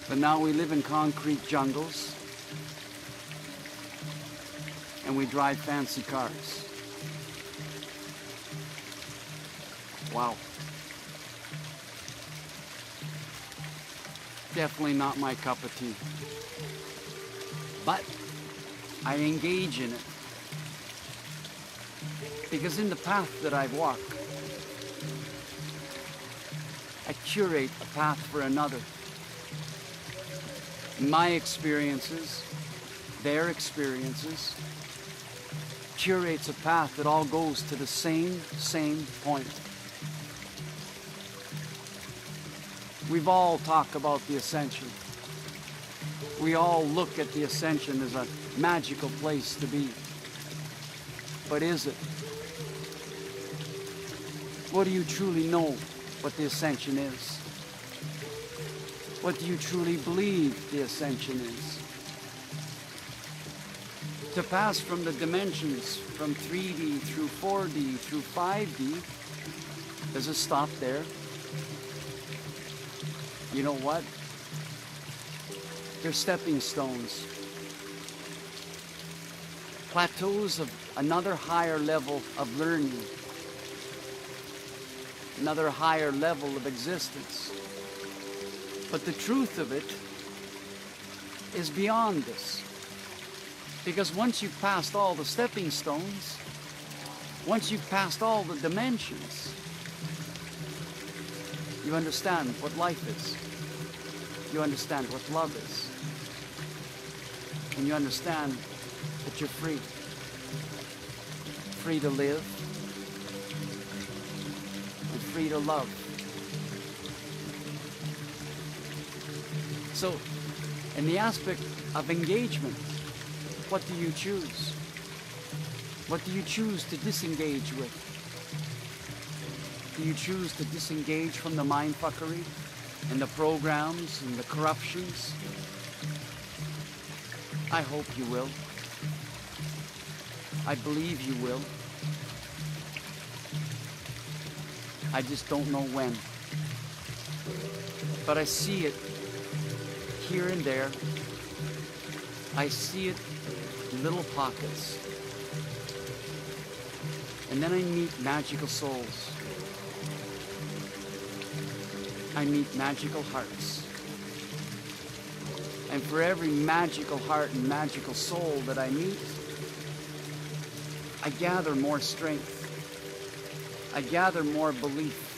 But now we live in concrete jungles and we drive fancy cars. Wow. Definitely not my cup of tea. But I engage in it. Because in the path that I walk, I curate a path for another. My experiences, their experiences, curates a path that all goes to the same point. We've all talked about the ascension. We all look at the ascension as a magical place to be. But is it? What do you truly know what the ascension is? What do you truly believe the ascension is? To pass from the dimensions, from 3D through 4D through 5D, does it stop there? You know what? They're stepping stones. Plateaus of another higher level of learning. Another higher level of existence. But the truth of it is beyond this. Because once you've passed all the stepping stones, once you've passed all the dimensions, you understand what life is. You understand what love is. And you understand that you're free. Free to live. And free to love. So, in the aspect of engagement, what do you choose? What do you choose to disengage with? Do you choose to disengage from the mindfuckery and the programs and the corruptions? I hope you will. I believe you will. I just don't know when. But I see it here and there. I see it in little pockets. And then I meet magical souls. I meet magical hearts. And for every magical heart and magical soul that I meet, I gather more strength. I gather more belief.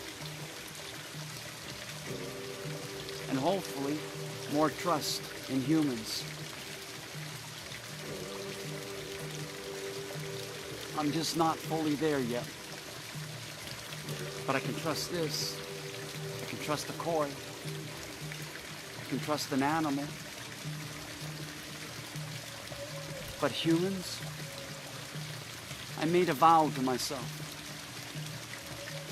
And hopefully, more trust in humans. I'm just not fully there yet. But I can trust this. I can trust a koi. I can trust an animal. But humans, I made a vow to myself.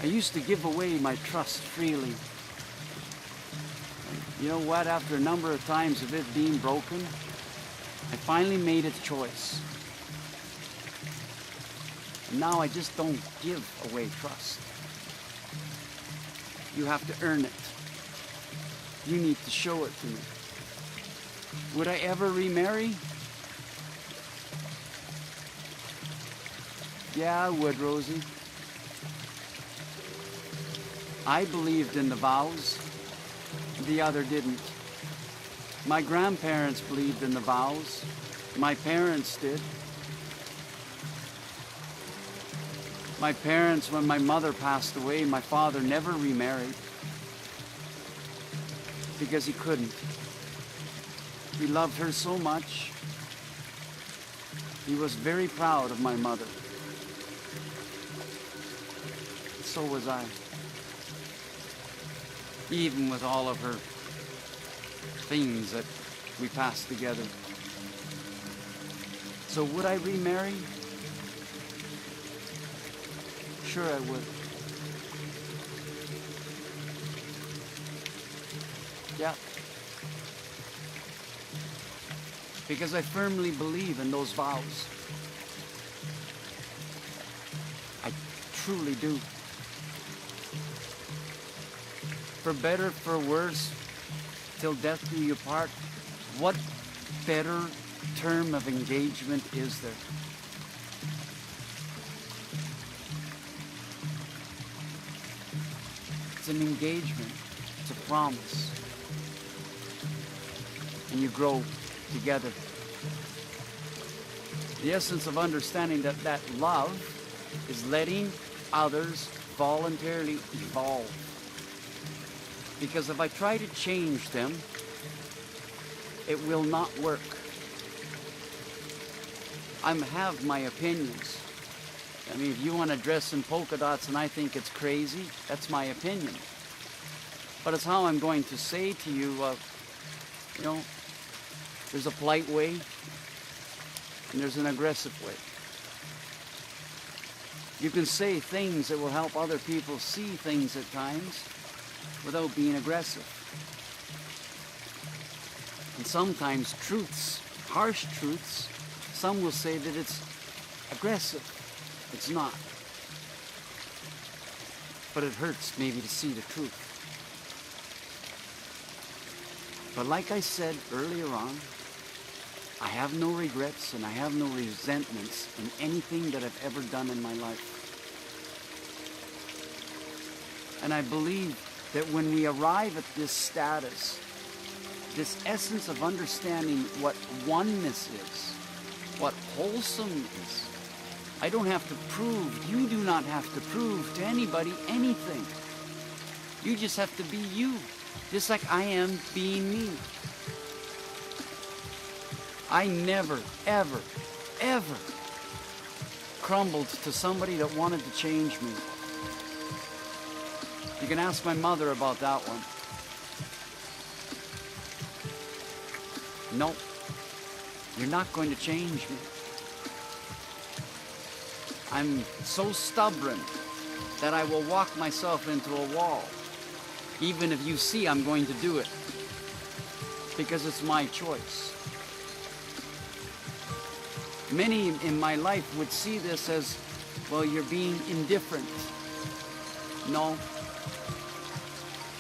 I used to give away my trust freely. And you know what? After a number of times of it being broken, I finally made a choice. And now I just don't give away trust. You have to earn it. You need to show it to me. Would I ever remarry? Yeah, I would, Rosie. I believed in the vows. The other didn't. My grandparents believed in the vows. My parents did. My parents, when my mother passed away, my father never remarried because he couldn't. He loved her so much. He was very proud of my mother. So was I. Even with all of her things that we passed together. So would I remarry? Sure I would. Yeah. Because I firmly believe in those vows. I truly do. For better, for worse, till death do you part. What better term of engagement is there? It's an engagement. It's a promise. And you grow together. The essence of understanding that love is letting others voluntarily evolve. Because if I try to change them, it will not work. I have my opinions. I mean, if you want to dress in polka dots and I think it's crazy, that's my opinion. But it's how I'm going to say to you, you know, there's a polite way and there's an aggressive way. You can say things that will help other people see things at times without being aggressive. And sometimes truths, harsh truths, some will say that it's aggressive. It's not. But it hurts maybe to see the truth. But like I said earlier on, I have no regrets and I have no resentments in anything that I've ever done in my life. And I believe that when we arrive at this status, this essence of understanding what oneness is, what wholesome is, I don't have to prove, you do not have to prove to anybody anything. You just have to be you, just like I am being me. I never, ever, ever crumbled to somebody that wanted to change me. You can ask my mother about that one. No, you're not going to change me. I'm so stubborn that I will walk myself into a wall, even if you see I'm going to do it, because it's my choice. Many in my life would see this as, well, you're being indifferent. No,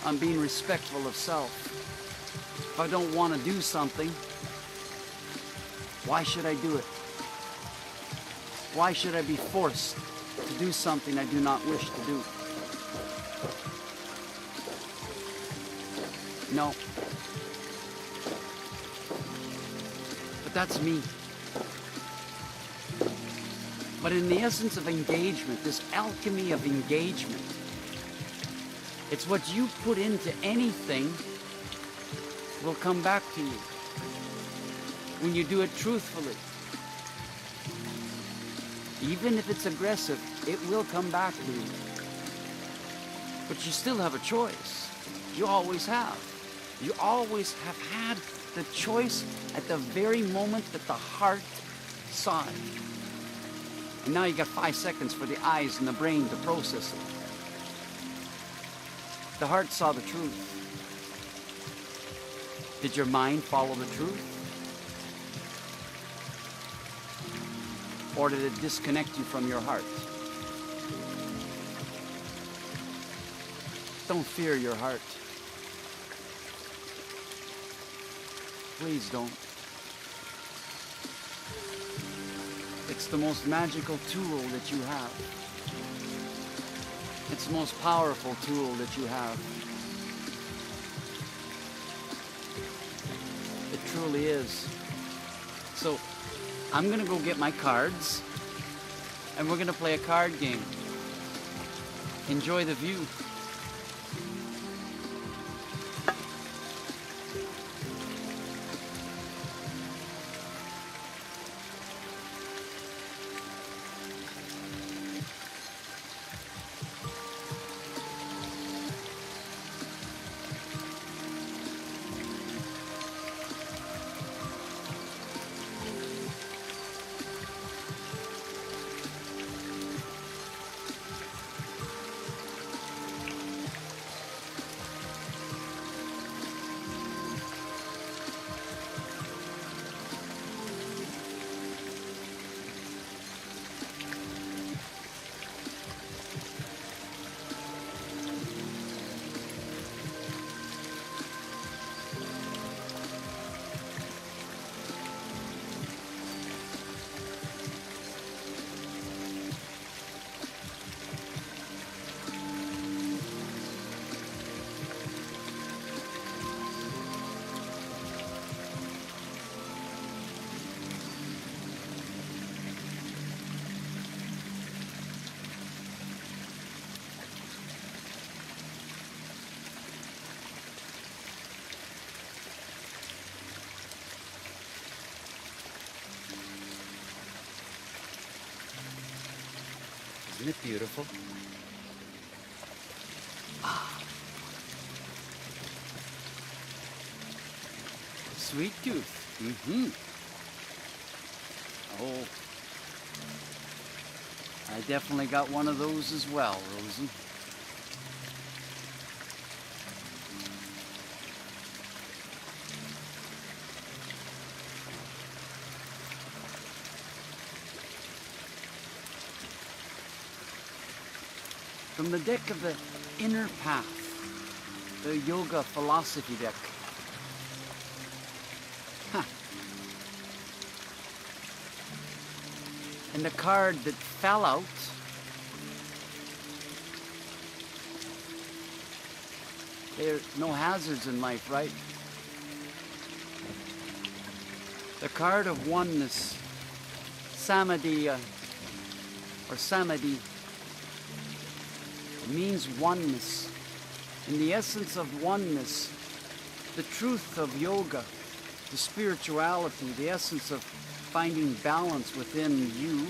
I'm being respectful of self. If I don't want to do something, why should I do it? Why should I be forced to do something I do not wish to do? No. But that's me. But in the essence of engagement, this alchemy of engagement, it's what you put into anything will come back to you when you do it truthfully. Even if it's aggressive, it will come back to you. But you still have a choice. You always have. You always have had the choice at the very moment that the heart saw it. And now you got 5 seconds for the eyes and the brain to process it. The heart saw the truth. Did your mind follow the truth? Or did it disconnect you from your heart? Don't fear your heart. Please don't. It's the most magical tool that you have. It's the most powerful tool that you have. It truly is. So, I'm gonna go get my cards and we're gonna play a card game. Enjoy the view. Isn't it beautiful? Ah. Sweet tooth. Mm-hmm. Oh. I definitely got one of those as well, Rosie. From the deck of the Inner Path, the Yoga Philosophy deck. Huh. And the card that fell out, there are no hazards in life, right? The card of oneness, Samadhi, or Samadhi, means oneness. In the essence of oneness, the truth of yoga, the spirituality, the essence of finding balance within you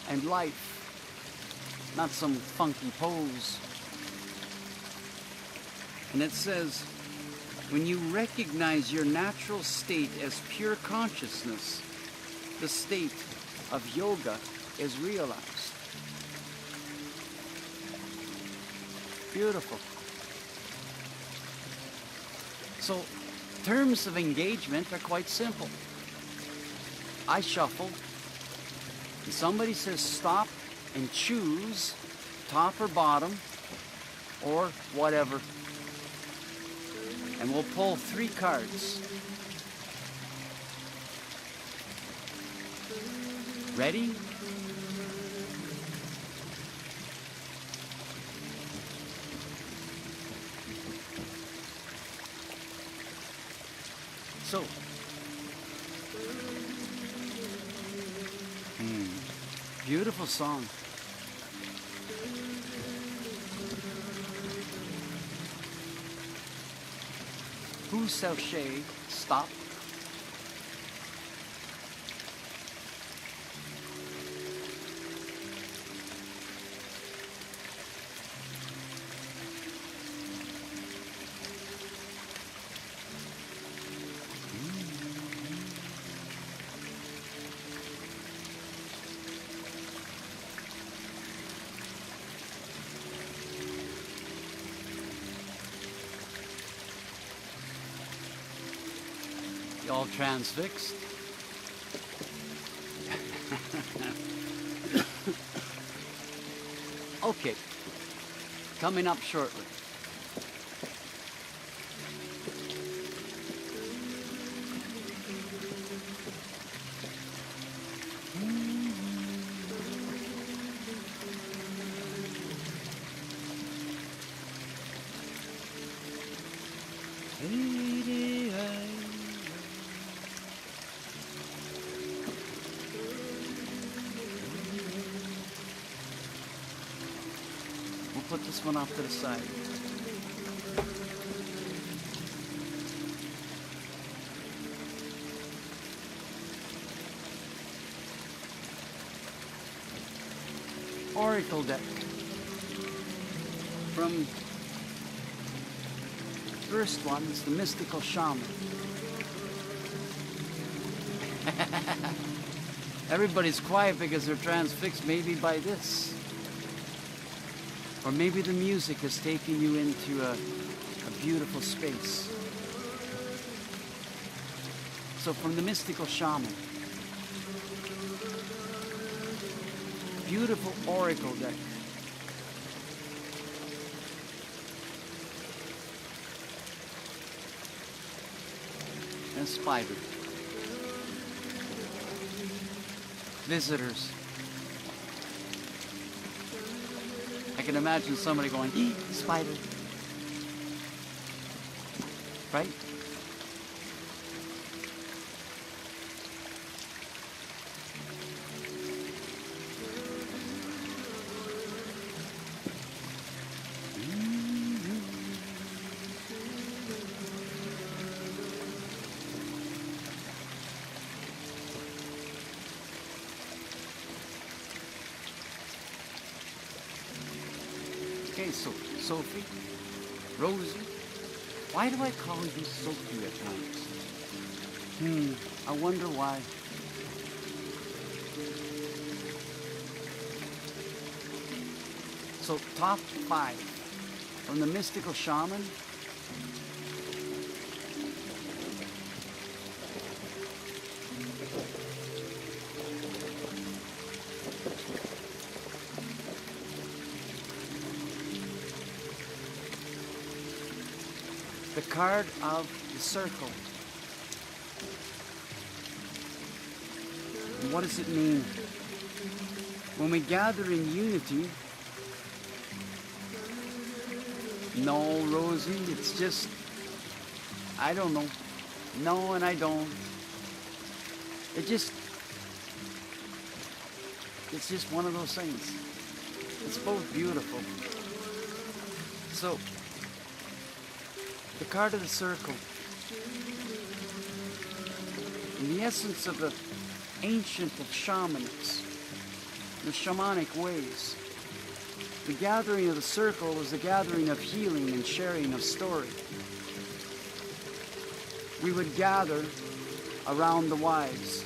and life, not some funky pose. And it says, when you recognize your natural state as pure consciousness, the state of yoga is realized. Beautiful. So, terms of engagement are quite simple. I shuffle, and somebody says stop and choose top or bottom, or whatever. And we'll pull 3 cards. Ready? So, beautiful song. Who shall say stop? You all transfixed? Okay, coming up shortly. We'll put this one off to the side. Oracle deck. From first one is the Mystical Shaman. Everybody's quiet because they're transfixed maybe by this. Or maybe the music has taken you into a beautiful space. So from the Mystical Shaman, beautiful oracle deck. And spider. Visitors. I can imagine somebody going, spider. Right? Okay, so Sophie, Rosie, why do I call you Sophie at times? I wonder why. So top 5 from the mystical shaman. The card of the circle. And what does it mean? When we gather in unity, no, Rosie, it's just, I don't know. No, and I don't. It's just one of those things. It's both beautiful. So, the card of the circle. In the essence of the ancient of shamans, the shamanic ways, the gathering of the circle was the gathering of healing and sharing of story. We would gather around the wise.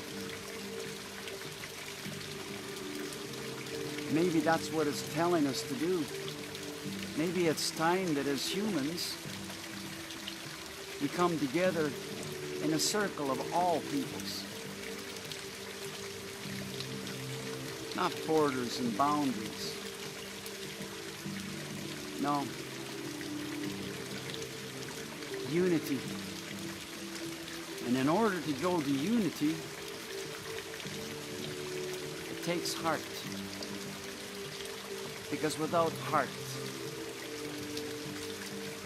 Maybe that's what it's telling us to do. Maybe it's time that as humans, we come together in a circle of all peoples. Not borders and boundaries. No. Unity. And in order to go to unity, it takes heart. Because without heart,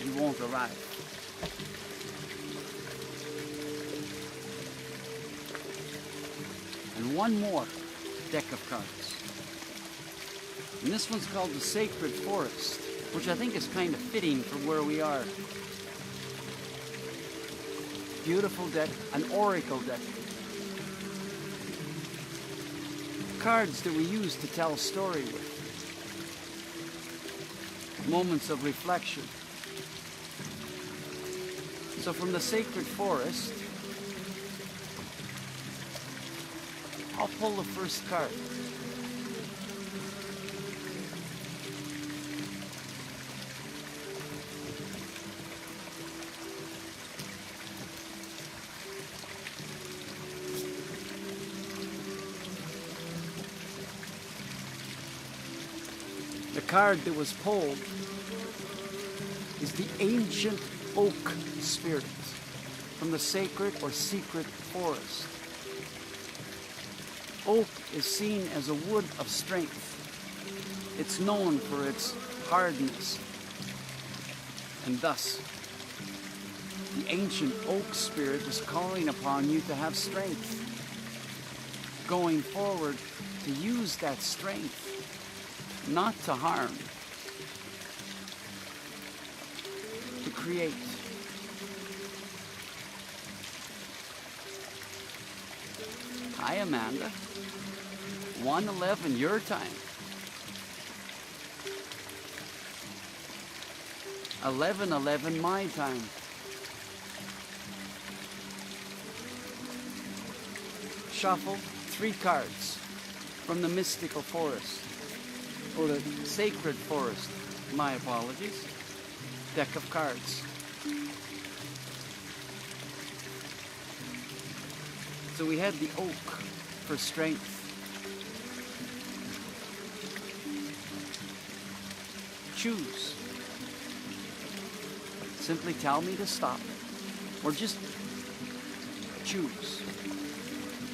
you won't arrive. And one more deck of cards. And this one's called the Sacred Forest, which I think is kind of fitting for where we are. Beautiful deck, an oracle deck. Cards that we use to tell a story with. Moments of reflection. So from the Sacred Forest, I'll pull the first card. The card that was pulled is the Ancient Oak Spirit from the Sacred or Secret Forest. Oak is seen as a wood of strength. It's known for its hardness. And thus, the ancient oak spirit is calling upon you to have strength. Going forward, to use that strength, not to harm, to create. Hi, Amanda. 1:11 your time. 11:11 my time. Shuffle 3 cards from the mystical forest, or the sacred forest. My apologies. Deck of cards. So we had the oak for strength. Choose. Simply tell me to stop, or just choose.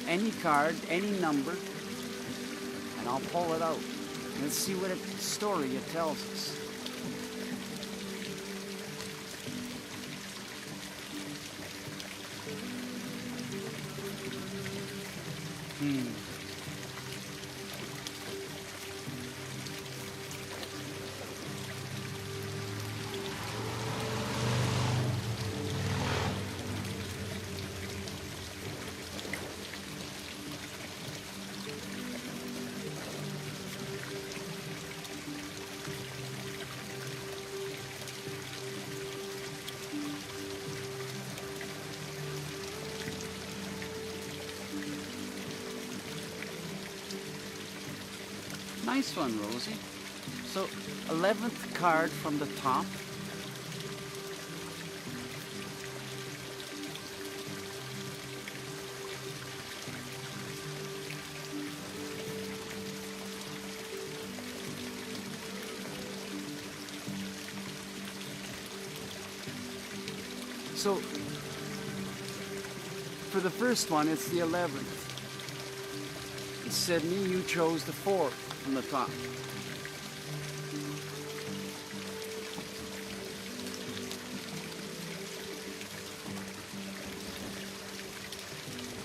Any card, any number, and I'll pull it out. Let's see what story it tells us. Nice one, Rosie. So, 11th card from the top. So, for the first one, it's the 11th. In Sydney, you chose the 4 from the top.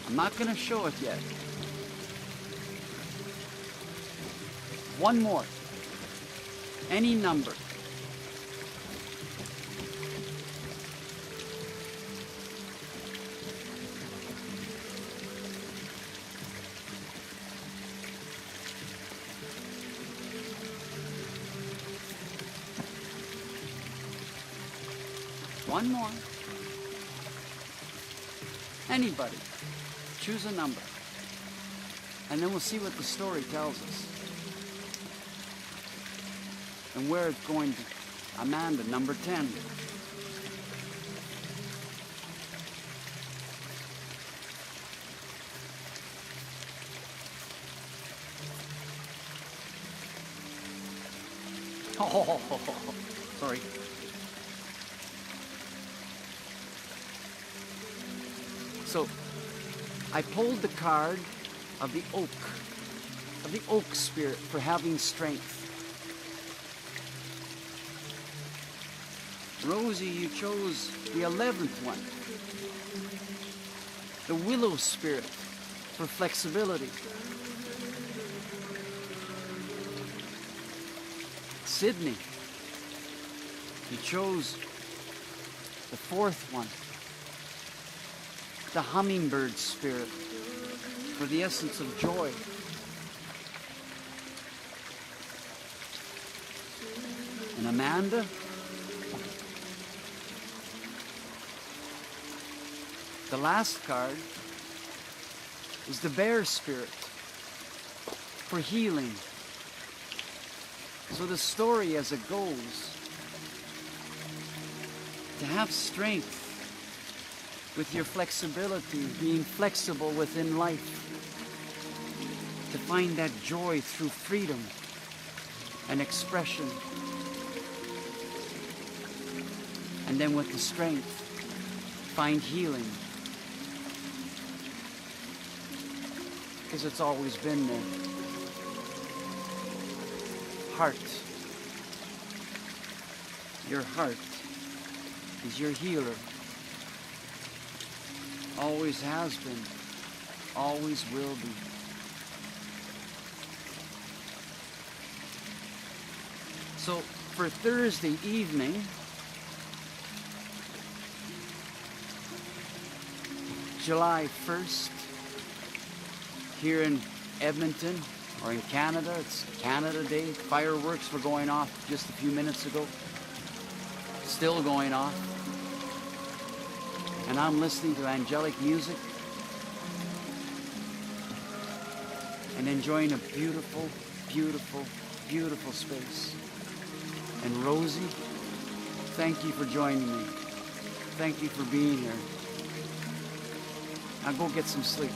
I'm not going to show it yet. One more. Any number. One more. Anybody. Choose a number. And then we'll see what the story tells us. And where it's going to. Amanda, number 10. Oh, sorry. So, I pulled the card of the oak spirit for having strength. Rosie, you chose the 11th one. The willow spirit for flexibility. Sydney, you chose the 4th one. The hummingbird spirit for the essence of joy. And Amanda, the last card is the bear spirit for healing. So the story as it goes, to have strength with your flexibility, being flexible within life, to find that joy through freedom and expression, and then with the strength, find healing, because it's always been there. Heart. Your heart is your healer. Always has been, always will be. So for Thursday evening, July 1st, here in Edmonton, or in Canada, it's Canada Day. Fireworks were going off just a few minutes ago. Still going off. And I'm listening to angelic music and enjoying a beautiful, beautiful, beautiful space. And Rosie, thank you for joining me. Thank you for being here. Now go get some sleep.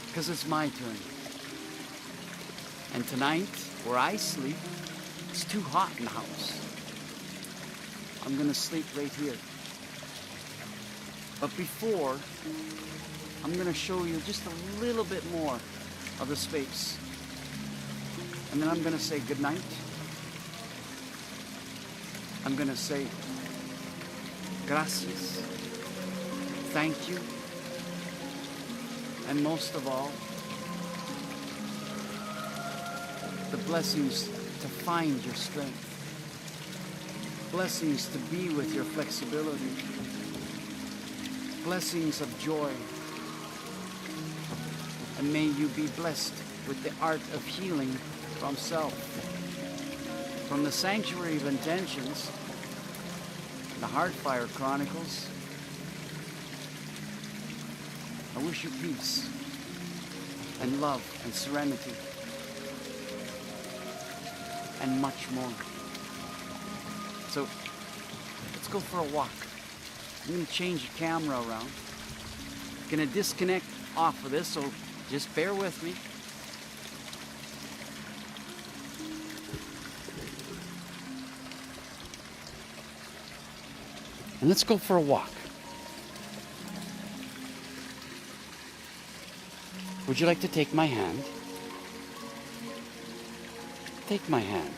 Because it's my turn. And tonight, where I sleep, it's too hot in the house. I'm going to sleep right here. But before, I'm going to show you just a little bit more of the space. And then I'm going to say goodnight. I'm going to say gracias. Thank you. And most of all, the blessings to find your strength. Blessings to be with your flexibility. Blessings of joy. And may you be blessed with the art of healing from self. From the Sanctuary of Intentions, the Heartfire Chronicles, I wish you peace. and love and serenity and much more. So let's go for a walk. I'm going to change the camera around. I'm going to disconnect off of this, so just bear with me. And let's go for a walk. Would you like to take my hand? Take my hand.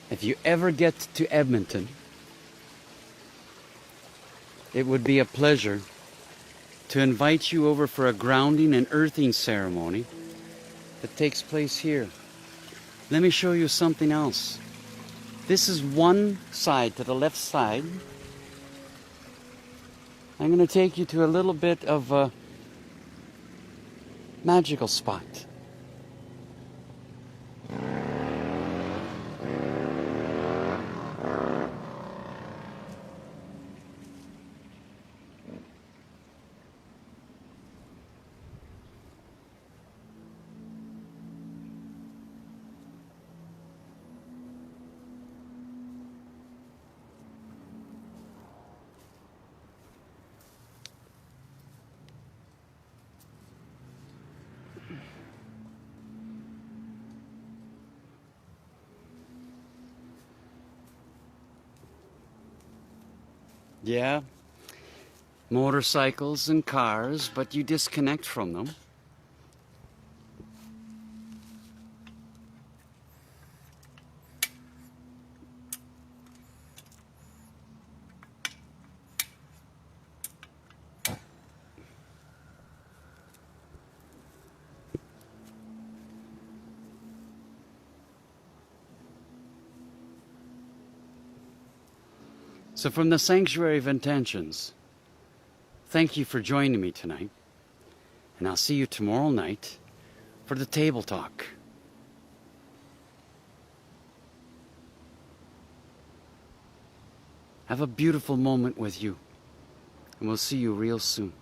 If you ever get to Edmonton, it would be a pleasure to invite you over for a grounding and earthing ceremony that takes place here. Let me show you something else. This is one side, to the left side. I'm going to take you to a little bit of a magical spot. Yeah, motorcycles and cars, but you disconnect from them. So from the Sanctuary of Intentions, thank you for joining me tonight. And I'll see you tomorrow night for the table talk. Have a beautiful moment with you. And we'll see you real soon.